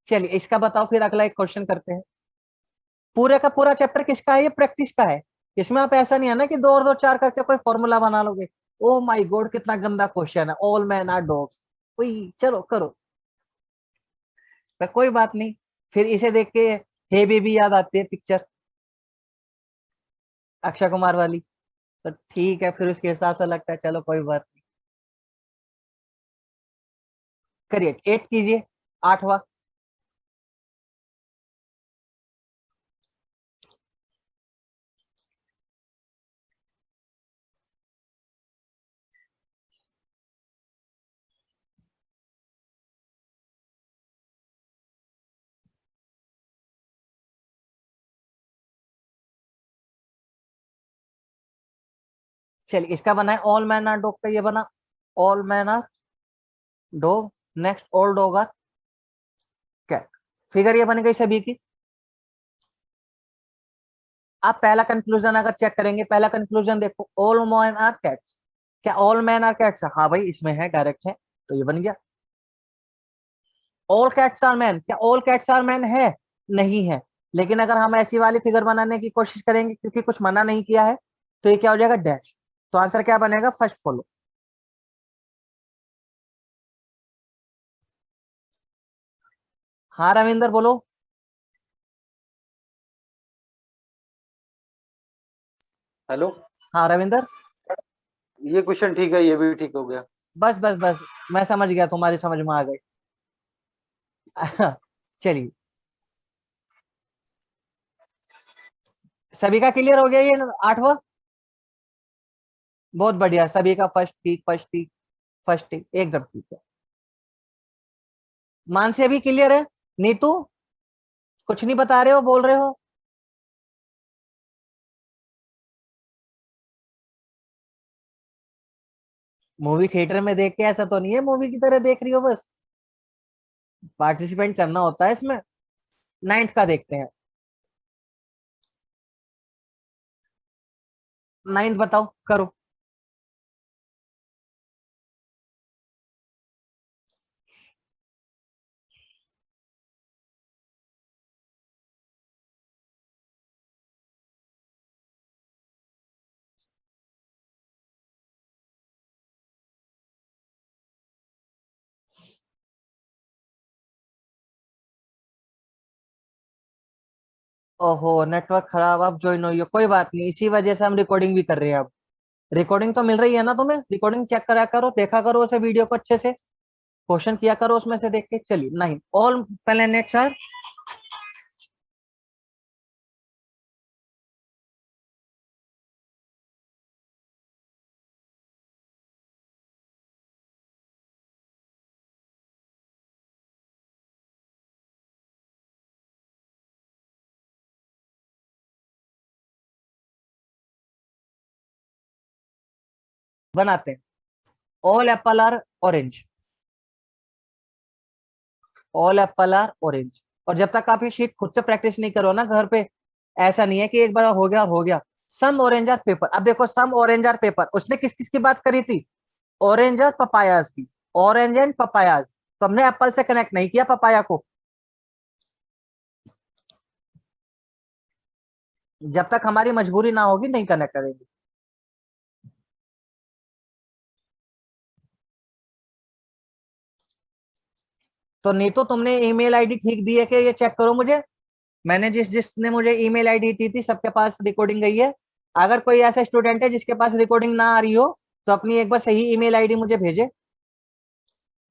चलिए इसका बताओ, फिर अगला एक क्वेश्चन करते हैं। पूरे का पूरा चैप्टर किसका है? ये प्रैक्टिस का है। इसमें आप ऐसा नहीं है ना कि 2 और 2 4 करके कोई फॉर्मूला बना लोगे। ओ माय गॉड कितना गंदा क्वेश्चन है, ऑल मैन आर डॉग्स। वही चलो करो, पर कोई बात नहीं। फिर इसे देख के हे बेबी याद आती है पिक्चर, अक्षय कुमार वाली। तो ठीक है, फिर उसके हिसाब से लगता है चलो कोई बात नहीं। करिए 8 कीजिए, 8वां। चलिए इसका बना है ऑल मैन आर डॉग का, ये बना all man are dog. Next all dog are cat. Figure ये बन गई सभी की। आप पहला कंक्लूजन अगर चेक करेंगे, पहला कंक्लूजन देखो, ऑल मैन आर कैट्स। क्या ऑल मैन आर कैट्स? हाँ भाई इसमें है, डायरेक्ट है, तो ये बन गया। ऑल कैट्स आर मैन, क्या ऑल कैट्स आर मैन है? नहीं है। लेकिन अगर हम ऐसी वाली फिगर बनाने की कोशिश करेंगे, क्योंकि कुछ मना नहीं किया है, तो ये क्या हो जाएगा? डैश। तो आंसर क्या बनेगा? First follow. हाँ रविंदर बोलो। हेलो, हाँ रविंदर। ये क्वेश्चन ठीक है, ये भी ठीक हो गया। बस बस बस, मैं समझ गया, तुम्हारी समझ में आ गई। चलिए सभी का क्लियर हो गया ये 8वां? बहुत बढ़िया, सभी का फर्स्ट ठीक, फर्स्ट ठीक, फर्स्ट ठीक, एकदम ठीक है। मानसी अभी क्लियर है? नीतू कुछ नहीं बता रहे हो, बोल रहे हो? मूवी थिएटर में देख के ऐसा तो नहीं है मूवी की तरह देख रही हो, बस पार्टिसिपेंट करना होता है इसमें। 9th का देखते हैं। 9th बताओ, करो। ओहो, नेटवर्क खराब, आप ज्वाइन हुई हो, कोई बात नहीं, इसी वजह से हम रिकॉर्डिंग भी कर रहे हैं अब। रिकॉर्डिंग तो मिल रही है ना तुम्हें? रिकॉर्डिंग चेक करा करो, देखा करो उसे, वीडियो को अच्छे से क्वेश्चन किया करो उसमें से देख के। चलिए 9 ऑल प्लैनेट्स आर बनाते हैं। All apple are orange, all apple are orange. और जब तक आप ये शीट खुद से प्रैक्टिस नहीं करो ना घर पे, ऐसा नहीं है कि एक बार हो गया और हो गया। सम ऑरेंज आर पेपर, अब देखो सम ऑरेंज आर पेपर, उसने किस किस की बात करी थी? ऑरेंज और पपायाज की, ऑरेंज एंड पपायाज। तो हमने एप्पल से कनेक्ट नहीं किया पपाया को। जब तक हमारी मजबूरी ना होगी नहीं कनेक्ट करेंगे। तो नहीं तो तुमने ईमेल आईडी ठीक दी है कि ये चेक करो मुझे। मैंने जिसने मुझे ईमेल आईडी दी थी सबके पास रिकॉर्डिंग गई है। अगर कोई ऐसा स्टूडेंट है जिसके पास रिकॉर्डिंग ना आ रही हो तो अपनी एक बार सही ईमेल आईडी मुझे भेजे।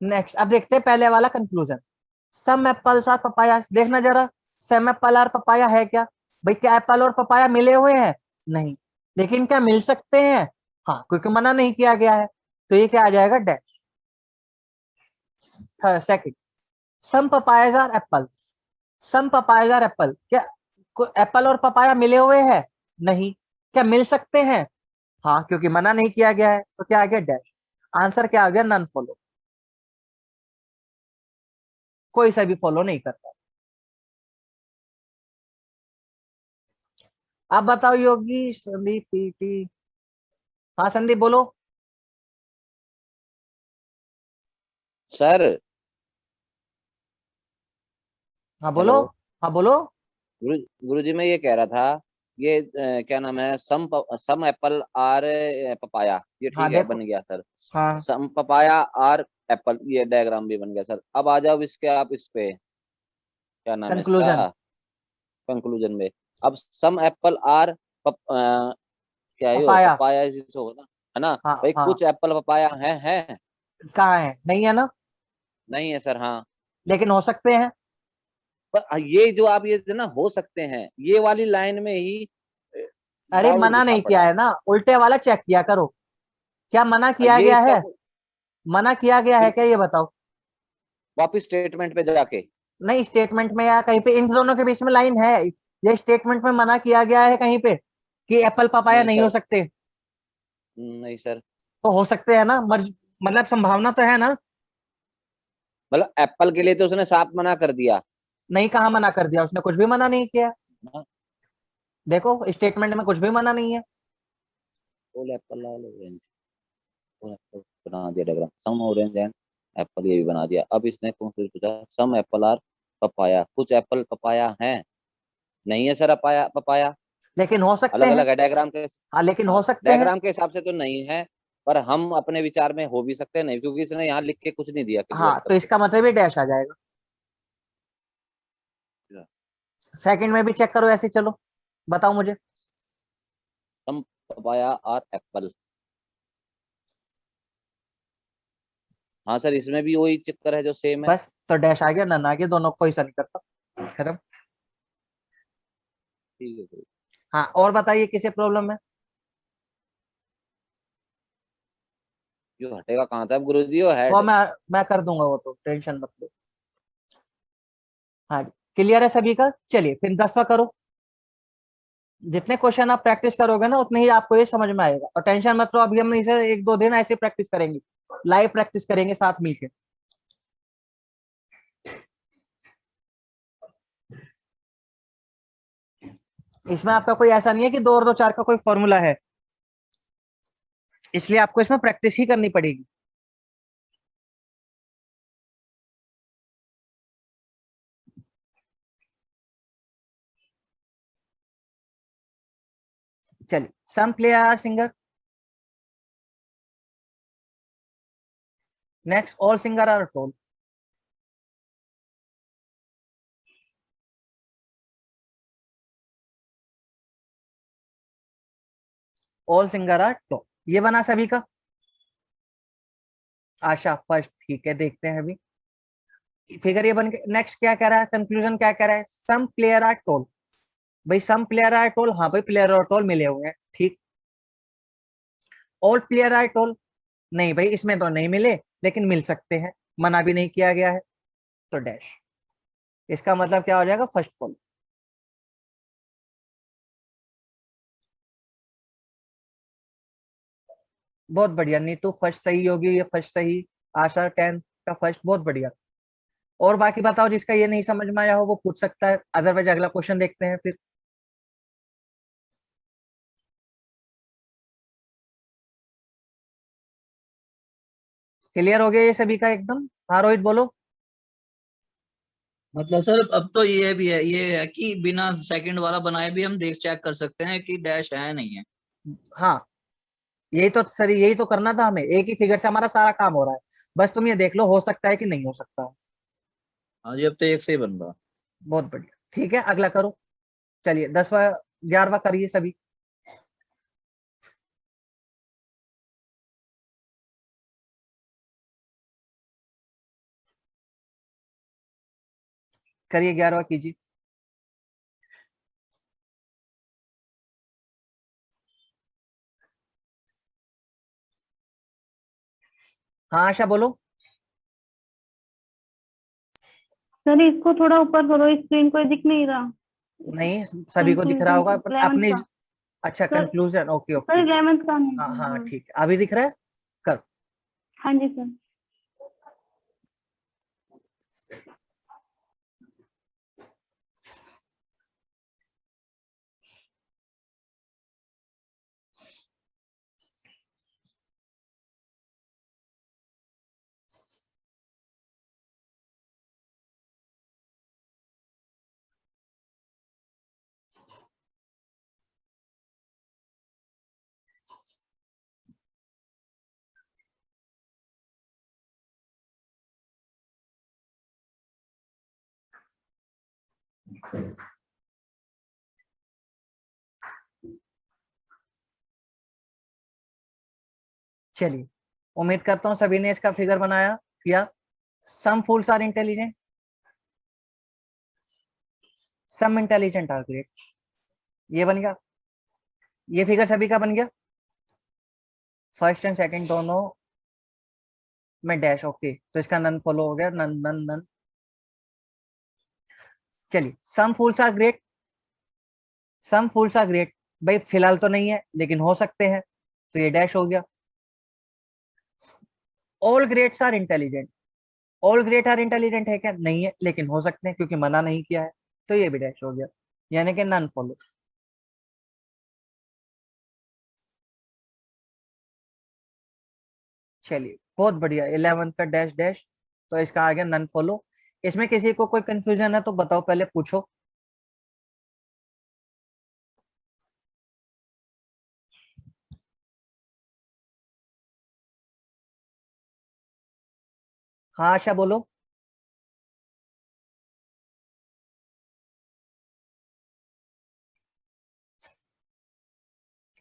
नेक्स्ट, अब देखते हैं पहले वाला conclusion. Some apples are papaya, देखना जरा, सम एप्पल आर पपाया है क्या? भाई क्या एप्पल और पपाया मिले हुए हैं? नहीं। लेकिन क्या मिल सकते हैं? हाँ, क्योंकि मना नहीं किया गया है। तो ये क्या आ जाएगा? Dash. Second, some papayas are apples, some papayas are apple, क्या एप्पल और पपाया मिले हुए हैं? नहीं। क्या मिल सकते हैं? हाँ, क्योंकि मना नहीं किया गया है। तो क्या आ गया? डैश। आंसर क्या आ गया? नन फॉलो, कोई सा भी फॉलो नहीं करता। आप बताओ योगी, संदीप, पीटी। हाँ संदीप बोलो। सर हाँ बोलो। हेलो। हाँ बोलो। गुरुजी मैं ये कह रहा था, ये क्या नाम है, सम एप्पल आर पपाया, ये हाँ ठीक है, देखो। बन गया सर। हाँ, सम पपाया आर एप्पल, ये डायग्राम भी बन गया सर। अब आ जाओ इसके, आप इस पे क्या नाम है इसका, कंक्लूजन। कंक्लूजन में। अब सम एप्पल आर क्या ही हो, पपाया। पपाया इसी से होगा ना, है ना हाँ भाई? हाँ। कुछ एप्पल पपाया है? कहाँ है? नहीं है ना? नहीं है सर, हाँ। लेकिन हो सकते हैं। पर ये जो आप ये ना हो सकते हैं, ये वाली लाइन में ही अरे डाउट मना घुसा नहीं किया पड़ा है। है ना, उल्टे वाला चेक किया करो। क्या मना किया ये गया इसका है? मना किया गया है फिर क्या, ये बताओ। वापिस स्टेटमेंट पे जाके, नहीं, स्टेटमेंट में या कहीं पे इन दोनों के बीच में लाइन है? ये स्टेटमेंट में मना किया गया है कहीं पे कि एप्पल पपाया नहीं नहीं हो सर, सकते? नहीं सर। तो हो सकते हैं ना, मर्ज मतलब संभावना तो है ना। मतलब एप्पल के लिए तो उसने साफ मना कर दिया नहीं, कहाँ मना कर दिया उसने? कुछ भी मना नहीं किया। ना। देखो स्टेटमेंट में कुछ भी मना नहीं है। All apple all orange, all apple बना दिया diagram, some orange and apple, ये भी बना दिया। अब इसने कौन पूछा, सम एप्पल आर पपाया, कुछ एप्पल पपाया है? नहीं है सर, पपाया पपाया लेकिन हो सकते अलग हैं। अलग है डायग्राम के। हाँ, लेकिन हाँ, हो सकते हैं। डायग्राम के हिसाब से तो नहीं है, पर हम अपने विचार में हो भी सकते हैं, नहीं, क्योंकि इसने यहाँ लिख के कुछ नहीं दिया क्लियर हाँ, तो करके। इसका मतलब ही डैश आ जाएगा। सेकंड में भी चेक करो ऐसे, चलो बताओ मुझे। सम पपाया और एप्पल, हाँ सर, इसमें भी वही चक्कर है जो सेम है। बस, तो डैश आ गया, नन आ गया, दोनों कोई सा नहीं करता, खत्म। ठीक है सर। हाँ, और बताइए किसी प्रॉब्लम में? जो हटेगा कहाँ था अब गुरुजी, वो वो हेड। मैं कर दूंगा, वो तो टेंशन मत लो। हाँ क्लियर है सभी का। चलिए फिर 10वां करो। जितने क्वेश्चन आप प्रैक्टिस करोगे ना उतने ही आपको ये समझ में आएगा, और टेंशन मत लो, अभी हम इसे 1-2 दिन ऐसे प्रैक्टिस करेंगे, लाइव प्रैक्टिस करेंगे साथ मिलकर। इसमें आपका कोई ऐसा नहीं है कि 2 और 2 4 का कोई फॉर्मूला है, इसलिए आपको इसमें प्रैक्टिस ही करनी पड़ेगी। चलिए some player are singer, next all singer are tall, all singer are tall, ये बना सभी का। आशा फर्स्ट, ठीक है देखते हैं अभी फिगर ये बन के। नेक्स्ट क्या कह रहा है, कंक्लूजन क्या कह रहा है, सम प्लेयर आर टोल। भाई सम प्लेयर आर टोल, हाँ भाई प्लेयर और टोल मिले हुए हैं, ठीक। ऑल प्लेयर आर टोल, नहीं भाई इसमें तो नहीं मिले, लेकिन मिल सकते हैं, मना भी नहीं किया गया है, तो डैश। इसका मतलब क्या हो जाएगा, फर्स्ट फॉल। बहुत बढ़िया नीतू, फर्स्ट सही होगी, ये फर्स्ट सही। आशा 10th का फर्स्ट, बहुत बढ़िया। और बाकी बताओ, जिसका ये नहीं समझ में आया हो वो पूछ सकता है, अदरवाइज अगला क्वेश्चन देखते हैं फिर। क्लियर हो गया ये सभी का एकदम। हाँ रोहित बोलो। मतलब सर अब तो ये भी है, ये है कि बिना सेकंड वाला बनाए भी हम देख चेक कर सकते हैं कि डैश है नहीं है। हाँ यही तो सर, यही तो करना था हमें, एक ही फिगर से हमारा सारा काम हो रहा है, बस तुम ये देख लो हो सकता है कि नहीं हो सकता है। हाँ जी, अब तो एक से ही बन रहा। बहुत बढ़िया, ठीक है अगला करो। चलिए 10वां 11वां करिए सभी। करिए 11वां कीजिए। हाँ आशा बोलो। सर इसको थोड़ा ऊपर करो, स्क्रीन को दिख नहीं रहा। नहीं सभी को दिख रहा होगा, पर 11th अपनी। का अच्छा sir, conclusion, okay sir okay. 11th का हाँ नहीं। हाँ हाँ ठीक है, अभी दिख रहा है, कर। हाँ जी सर। चलिए उम्मीद करता हूँ सभी ने इसका फिगर बनाया किया। Some fools are intelligent, some intelligent are great, ये बन गया। ये फिगर सभी का बन गया, फर्स्ट एंड सेकंड दोनों में डैश, ओके तो इसका नन फॉलो हो गया, नन नन नन। चलिए some fools are great, some fools are great, भाई फिलहाल तो नहीं है लेकिन हो सकते हैं, तो ये डैश हो गया। All greats are intelligent, all great are intelligent है क्या, नहीं है लेकिन हो सकते हैं क्योंकि मना नहीं किया है, तो ये भी डैश हो गया, यानी कि नन फॉलो। चलिए बहुत बढ़िया, 11 का डैश डैश, तो इसका आ गया नन फॉलो। इसमें किसी को कोई कंफ्यूजन है तो बताओ, पहले पूछो। हाँ आशा बोलो।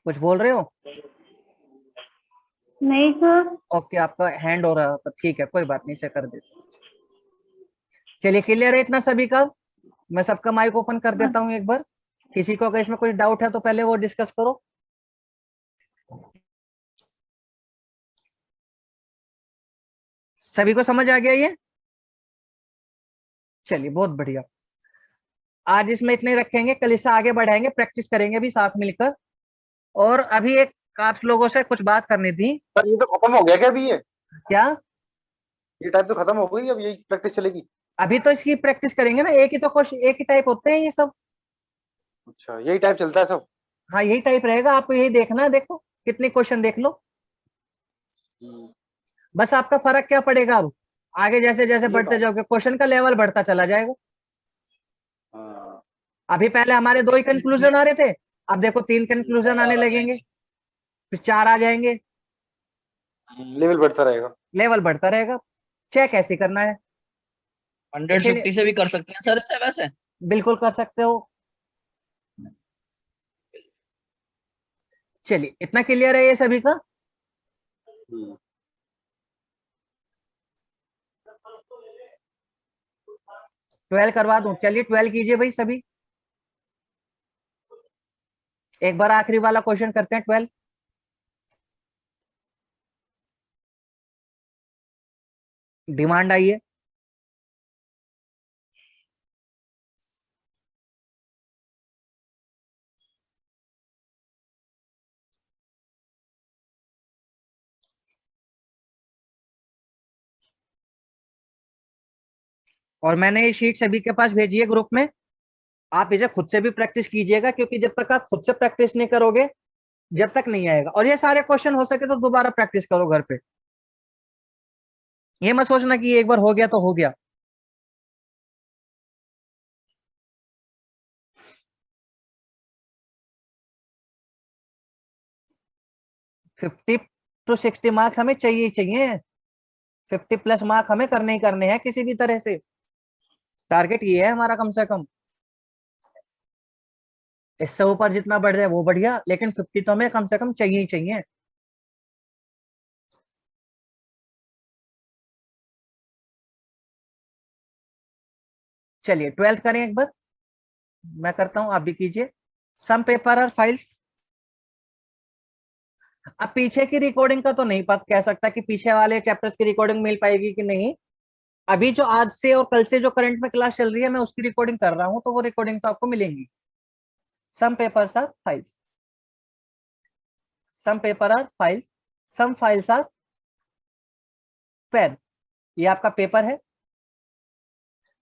कुछ बोल रहे हो? नहीं सर। ओके आपका हैंड हो रहा है, तो ठीक है कोई बात नहीं, से कर देते। चलिए क्लियर है इतना सभी का। मैं सबका माइक ओपन कर देता हूँ एक बार, किसी को अगर इसमें कोई डाउट है तो पहले वो डिस्कस करो। सभी को समझ आ गया ये? चलिए बहुत बढ़िया। आज इसमें इतने रखेंगे, कल इससे आगे बढ़ाएंगे, प्रैक्टिस करेंगे भी साथ मिलकर। और अभी एक आप लोगों से कुछ बात करनी थी। सर ये तो खत्म हो गया क्या अभी ये क्या? टाइप तो खत्म हो गई, अब यही प्रैक्टिस चलेगी? अभी तो इसकी प्रैक्टिस करेंगे ना, एक ही तो क्वेश्चन, एक ही टाइप होते हैं ये सब। अच्छा यही टाइप चलता है सब? हाँ यही टाइप रहेगा, आपको यही देखना है। देखो कितने क्वेश्चन देख लो, बस आपका फर्क क्या पड़ेगा अब आगे, जैसे जैसे बढ़ते जाओगे क्वेश्चन का लेवल बढ़ता चला जाएगा। हाँ। अभी पहले हमारे 2 ही कंक्लूजन आ रहे थे, अब देखो 3 कंक्लूजन आने लगेंगे, फिर 4 आ जाएंगे, लेवल बढ़ता रहेगा। लेवल बढ़ता रहेगा। चेक ऐसे करना है, 150 से भी कर सकते हैं सर इससे वैसे। बिल्कुल कर सकते हो। चलिए इतना क्लियर है ये सभी का। 12 करवा दूं? चलिए 12 कीजिए भाई सभी। एक बार आखिरी वाला क्वेश्चन करते हैं 12। डिमांड आई है। और मैंने ये शीट सभी के पास भेजी है ग्रुप में, आप इसे खुद से भी प्रैक्टिस कीजिएगा, क्योंकि जब तक आप खुद से प्रैक्टिस नहीं करोगे जब तक नहीं आएगा। और ये सारे क्वेश्चन हो सके तो दोबारा प्रैक्टिस करो घर पे, ये मत सोचना कि एक बार हो गया तो हो गया। फिफ्टी टू 60 मार्क्स हमें चाहिए ही चाहिए, 50 प्लस मार्क हमें करने ही करने हैं किसी भी तरह से, टारगेट ये है हमारा कम से कम। इससे ऊपर जितना बढ़ जाए वो बढ़िया, लेकिन 50 तो हमें कम से कम चाहिए ही चाहिए। चलिए 12th करें एक बार, मैं करता हूं आप भी कीजिए। सम पेपर और फाइल्स। अब पीछे की रिकॉर्डिंग का तो नहीं पता कह सकता कि पीछे वाले चैप्टर्स की रिकॉर्डिंग मिल पाएगी कि नहीं। अभी जो आज से और कल से जो करंट में क्लास चल रही है मैं उसकी रिकॉर्डिंग कर रहा हूं, तो वो रिकॉर्डिंग तो आपको मिलेंगी। Some papers are files, some paper are file, some files are pen. ये आपका पेपर है।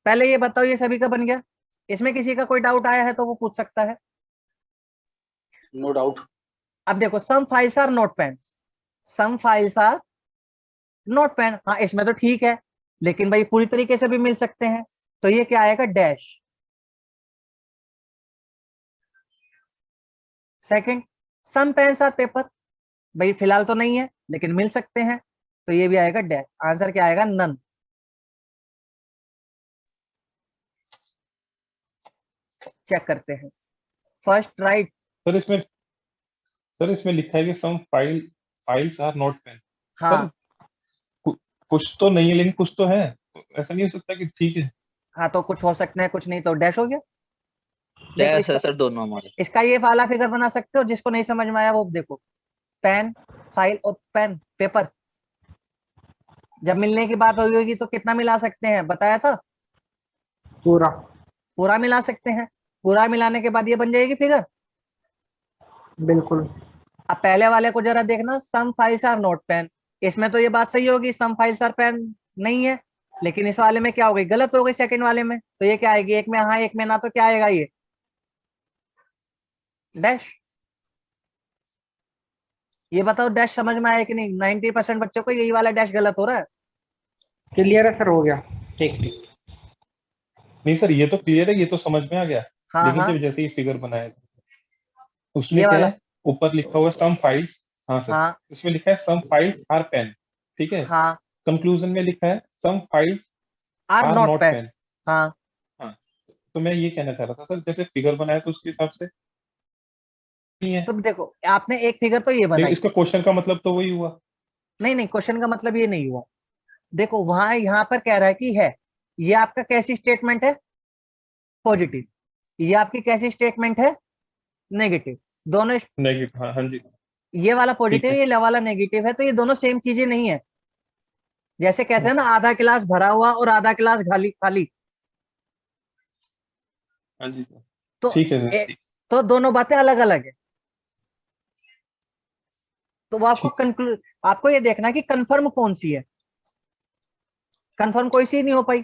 पहले ये बताओ ये सभी का बन गया? इसमें किसी का कोई डाउट आया है तो वो पूछ सकता है। No doubt. अब देखो some files are not pens, some files are not pen. हाँ इसमें तो ठीक है, लेकिन भाई पूरी तरीके से भी मिल सकते हैं, तो ये क्या आएगा? Dash. Second, some pens are paper. भाई फिलहाल तो नहीं है लेकिन मिल सकते हैं, तो ये भी आएगा डैश। आंसर क्या आएगा? नन। चेक करते हैं। First right. सर इसमें लिखा है कि some files are not pen. हाँ सर कुछ तो नहीं है लेकिन कुछ तो है, ऐसा नहीं हो सकता कि ठीक है। हाँ, तो कुछ हो सकते हैं कुछ नहीं, तो डैश हो गया। देखो डैश है इसका, सर दोनों हमारे। इसका ये वाला फिगर बना सकते हो, जिसको नहीं समझ में आया वो देखो। पेन फाइल और पेन पेपर, जब मिलने की बात हुई होगी तो कितना मिला सकते हैं बताया था? पूरा। पूरा मिला सकते हैं। पूरा मिलाने के बाद ये बन जाएगी फिगर। बिल्कुल। अब पहले वाले को जरा देखना, some files are not pen. इसमें तो ये बात सही होगी, सम फाइल्स आर पेन नहीं है, लेकिन इस वाले में क्या हो गई? गलत हो गई सेकंड वाले में। तो ये क्या आएगी? एक में हाँ एक में ना, तो क्या आएगा? ये डैश। ये बताओ डैश समझ में आया कि नहीं? 90% बच्चों को यही वाला डैश गलत हो रहा है। क्लियर है सर, हो गया। ठीक ठीक। नहीं सर ये तो क्लियर है, ये तो समझ में आ गया। हाँ लेकिन हाँ, जब जैसे ही फिगर बनाया उसमें ये क्या वाला। है, ऊपर लिखा हुआ सम फाइल्स। हाँ सर, हाँ उसमें लिखा है सम फाइल्स आर पेन, ठीक है। हाँ, कंक्लूजन में लिखा है some files are are not not pen. Pen. हाँ हाँ, तो मैं ये कहना चाह रहा था सर, जैसे फिगर बनाया तो उसके हिसाब से नहीं है, तो देखो आपने एक फिगर तो ये लेकिन बनाई। इसका क्वेश्चन का मतलब तो वही हुआ। नहीं नहीं, क्वेश्चन का मतलब ये नहीं हुआ। देखो वहां यहाँ पर कह रहा है कि है, ये आपका कैसी स्टेटमेंट है? पॉजिटिव। ये आपकी कैसी स्टेटमेंट है? नेगेटिव। दोनों नेगेटिव, हाँ हाँ जी। ये वाला ठीक पॉजिटिव है। है, ये वाला नेगेटिव है, तो ये दोनों सेम चीजें नहीं है। जैसे कहते हैं ना, आधा गिलास भरा हुआ और आधा गिलास खाली खाली। हाँ जी सर, तो ठीक है सर, ठीक। तो दोनों बातें अलग अलग है। तो वो आपको आपको ये देखना है कि कंफर्म कौन सी है। कंफर्म कोई सी नहीं हो पाई,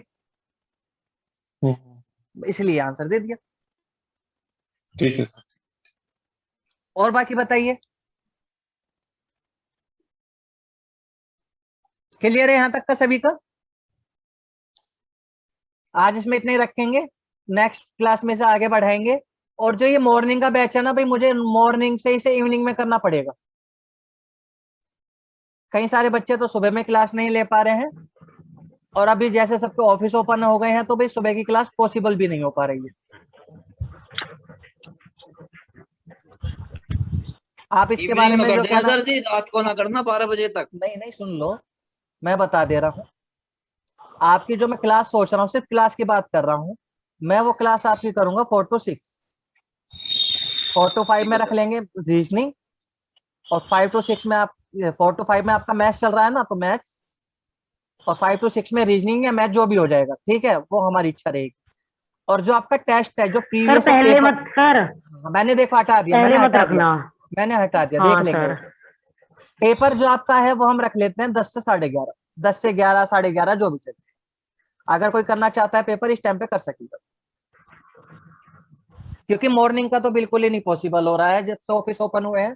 इसलिए आंसर दे दिया। ठीक है सर। और बाकी बताइए, क्लियर है यहां तक का सभी का? आज इसमें इतने ही रखेंगे, नेक्स्ट क्लास में से आगे बढ़ाएंगे। और जो ये मॉर्निंग का बैच है ना भाई, मुझे मॉर्निंग से इसे इवनिंग में करना पड़ेगा। कई सारे बच्चे तो सुबह में क्लास नहीं ले पा रहे हैं, और अभी जैसे सबके ऑफिस ओपन हो गए हैं तो भाई सुबह की क्लास पॉसिबल भी नहीं हो पा रही है। आप इसके बारे इवनिंग में में जो कर देना कहना, सर जी, रात को ना करना 12 बजे तक। नहीं नहीं सुन लो, मैं बता दे रहा हूँ आपकी। जो मैं क्लास सोच रहा हूँ, सिर्फ क्लास की बात कर रहा हूँ। मैं वो क्लास आपकी करूंगा 4 to 6, 4 to 5 में रख लेंगे रीजनिंग, और 5 to 6 में आप 4 to 5 में आपका मैथ्स चल रहा है ना, तो मैथ्स, और 5 to 6 में रीजनिंग या मैथ जो भी हो जाएगा, ठीक है, वो हमारी इच्छा रहेगी। और जो आपका टेस्ट है, जो सर प्रीवियस पहले पेपर, मत सर, मैंने देखो हटा दिया, पहले मैंने मत हटा दिया, रखना। मैंने हटा दिया, हाँ देख लेंगे सर। वो। पेपर जो आपका है वो हम रख लेते हैं 10 से 11:30, 10 से 11, 11:30 जो भी चले। अगर कोई करना चाहता है पेपर इस टाइम पे कर सकेगा, क्योंकि मॉर्निंग का तो बिल्कुल ही नहीं पॉसिबल हो रहा है। जब से ऑफिस ओपन हुए हैं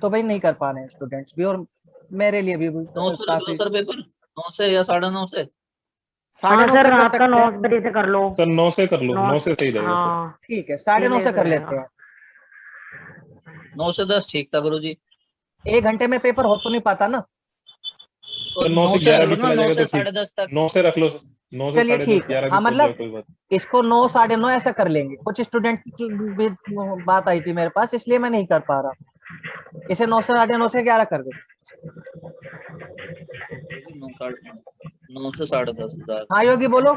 तो भाई नहीं कर पा रहे हैं स्टूडेंट्स भी, और मेरे लिए भी 9 से रख लो काफी। सर पेपर, 9 से या 9:30 से। 9:30 सर से कर रात का सकते 9 हैं, बजे से कर लो। सर 9 से कर लो, 9, 9 से सही रहेगा सर। हाँ ठीक है, ये 9:30 से सही कर रहेगा। लेते हैं। 9 से 10 ठीक था गुरु जी। 1 घंटे में पेपर हो तो नहीं पाता ना। तो सर 9 9 से से रख 11 लो भी ना, चला 9 जाएगा से तो ठीक, 10:30 तक। 9 से रख लो, 9 से चलिए 10:30, ठीक है, 11 हाँ भी पहुंच जाए मतलब कोई बात। इसको 9, 9:30 ऐसा कर लेंगे। कुछ स्टूडेंट की भी बात आई थी मेरे पास, इसलिए मैं नहीं कर पा रहा। इसे 9 से 9:30 से 11 कर दो। 9 से 10:30। हाँ योगी बोलो।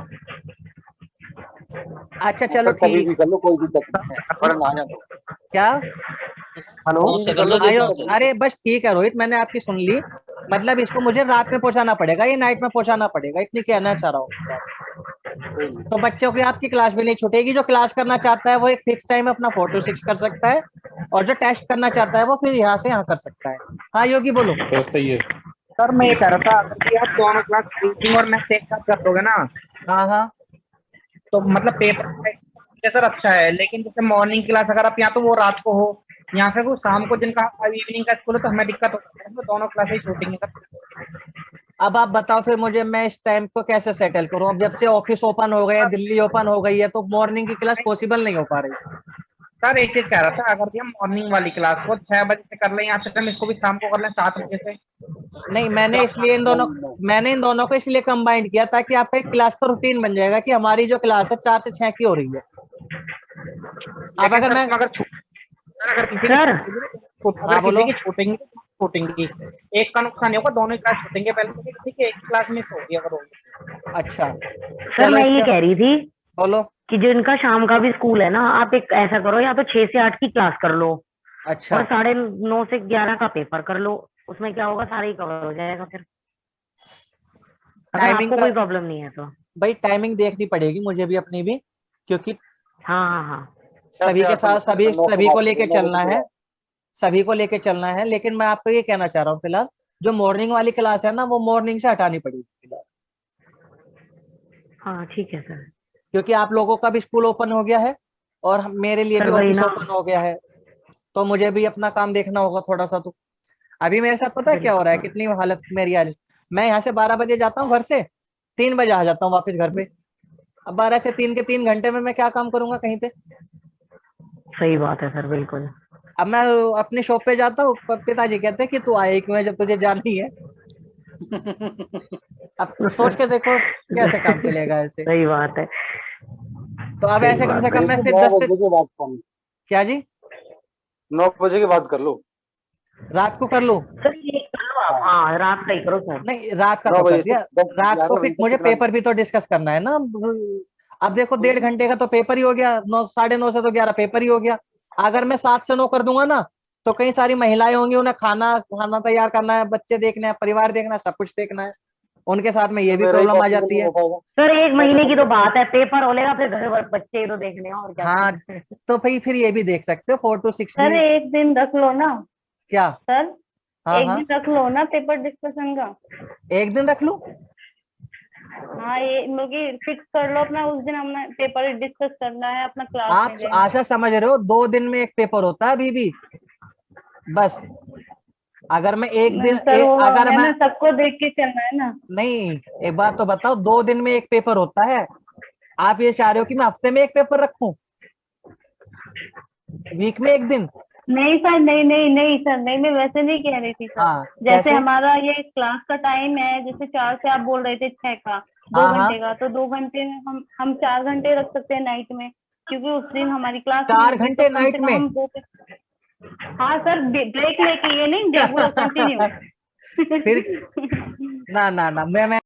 अच्छा चलो सर कभी ठीक। भी कर लो, कोई दिक्कत नहीं है, वरना आ जाओ। क्या? हेलो, 9 से कर लो, हाँ 9 से। अरे बस ठीक है रोहित, मैंने आपकी सुन ली। मतलब इसको मुझे रात में पहुंचाना पड़ेगा, ये नाइट में पहुंचाना पड़ेगा, इतनी कहना चाह रहा हूँ। तो बच्चों की आपकी क्लास भी नहीं छूटेगी। जो क्लास करना चाहता है वो एक फिक्स टाइम अपना 4 to 6 कर सकता है, और जो टेस्ट करना चाहता है वो फिर यहाँ से यहाँ कर सकता है। हाँ योगी बोलो। तो सही है। सर मैं ये कह रहा था, अगर कि आप दोनों क्लास रीडिंग और मैथ एक साथ कर दोगे ना, हाँ हाँ तो मतलब पेपर सर अच्छा है। लेकिन जैसे मॉर्निंग क्लास अगर आप यहाँ तो वो रात को हो, यहाँ से वो शाम को, जिनका इवनिंग का स्कूल है, तो हमें दिक्कत होती है, तो दोनों क्लासेस छूटेंगी सर। अब आप बताओ फिर मुझे, मैं इस टाइम को कैसे सेटल करूं? अब जब से ऑफिस ओपन हो गया, दिल्ली ओपन हो गई है, तो मॉर्निंग की क्लास पॉसिबल नहीं हो पा रही। सर एक चीज कह रहा था, अगर हम मॉर्निंग वाली क्लास को 6 बजे से कर लें, या फिर हम इसको भी शाम को कर लें 7 बजे से। नहीं, मैंने इन दोनों को इसलिए कंबाइंड किया ताकि आपका एक क्लास का रूटीन बन जाएगा कि हमारी जो क्लास है 4 से 6 की हो रही है। अब अगर मैं, अगर किसी सर हाँ बोलो। की छूटेंगी, एक का नुकसान नहीं होगा, दोनों क्लास छूटेंगे। पहले तो ठीक है, एक क्लास मिस होगी अगर होगी। अच्छा सर चलो मैं ये इसका कह रही थी बोलो। कि जो इनका शाम का भी स्कूल है ना, आप एक ऐसा करो, या तो 6 से 8 की क्लास कर लो, अच्छा और 9:30 से 11 का पेपर कर लो। उसमें क्या होगा, सारा ही कवर हो जाएगा फिर, अगर टाइमिंग आपको का कोई प्रॉब्लम नहीं है तो। भाई टाइमिंग देखनी पड़ेगी मुझे भी अपनी भी, क्योंकि हाँ हाँ हाँ सभी के साथ सभी को लेके चलना है, 9 सभी को लेके चलना है। लेकिन मैं आपको ये कहना चाह रहा हूँ फिलहाल, जो मॉर्निंग वाली क्लास है ना, वो मॉर्निंग से हटानी पड़ेगी फिलहाल, हाँ ठीक है सर। क्योंकि आप लोगों का भी स्कूल ओपन हो गया है और मेरे लिए सर भी वही ऑफिस ना, ओपन हो गया है, तो मुझे भी अपना काम देखना होगा थोड़ा सा। तो अभी मेरे साथ पता है क्या हो रहा है, बिल्कुल। कितनी हालत मेरी हालत। मैं यहाँ से 12 बजे जाता हूँ घर से, 3 बजे आ जाता हूँ वापस घर पे। अब 12 से 3 के 3 घंटे में मैं क्या काम करूंगा कहीं पे? सही बात है सर, बिल्कुल। अब मैं अपनी शॉप पे जाता हूँ, पिताजी कहते हैं कि तू आए क्यों है जब तुझे जानी है। अब सोच के देखो कैसे काम चलेगा ऐसे। सही बात है, तो अब सही ऐसे कम से बात है। कम मैं फिर 9 10 से, बजे के बाद कर लो, क्या जी 9 बजे के बाद कर लो। रात को कर लूं? सर ये करो आप, हाँ रात का ही करो सर। नहीं रात का 9 तो कर बजे से दिया, 10 रात को 11 फिर बजे तक मुझे कितना पेपर भी तो डिस्कस करना है ना। अब देखो 1.5 घंटे का तो पेपर ही हो गया, 9 9:30 से तो 11 पेपर ही हो गया। अगर मैं 7 से 9 कर दूंगा ना, तो कई सारी महिलाएं होंगी, उन्हें खाना खाना तैयार करना है, बच्चे देखने हैं, परिवार देखना है, सब कुछ देखना है। उनके साथ में ये भी मेरा ही प्रॉब्लम आ possible जाती नहीं है। हो पाएगा। सर 1 महीने की तो बात है, पेपर होलेगा फिर घर पर बच्चे ही तो देखने हैं और क्या। हाँ तो भाई फिर ये भी देख सकते हो 4 to 6 सर भी। एक दिन रख लो ना क्या? सर, हाँ एक हाँ दिन रख लो ना पेपर डिस्कशन का। एक दिन रख लूं? हाँ ये मुझे फिक्स कर लो अपना, उस दिन हमने पेपर डिस्कस करना है अपना क्लास आप में जाएंगे। आशा समझ रहे हो 2 दिन में एक पेपर होता है अभी भी, बस। अगर मैं एक दिन सर वो अगर है मैं ना, सबको देख के चलना है ना। नहीं, एक बात तो बताओ, 2 दिन में एक पेपर होता है, आप ये चाह रहे हो कि मैं हफ्ते में एक पेपर रखूं, वीक में एक दिन? नहीं सर, नहीं नहीं नहीं सर, नहीं मैं वैसे नहीं कह रही थी सर। हाँ जैसे कैसे? हमारा ये क्लास का टाइम है, जैसे 4 से आप बोल रहे थे 6 का, 2 हाँ हाँ घंटे का, तो 2 घंटे में हम 4 घंटे रख सकते हैं नाइट में, क्योंकि उस दिन हमारी क्लास नहीं 4 होगी, घंटे तो कम नाइट से कम में? हम 2। हाँ सर, ब्रेक लेके, ये नहीं रेगुलर कंटिन्यू। फिर ना ना ना मैं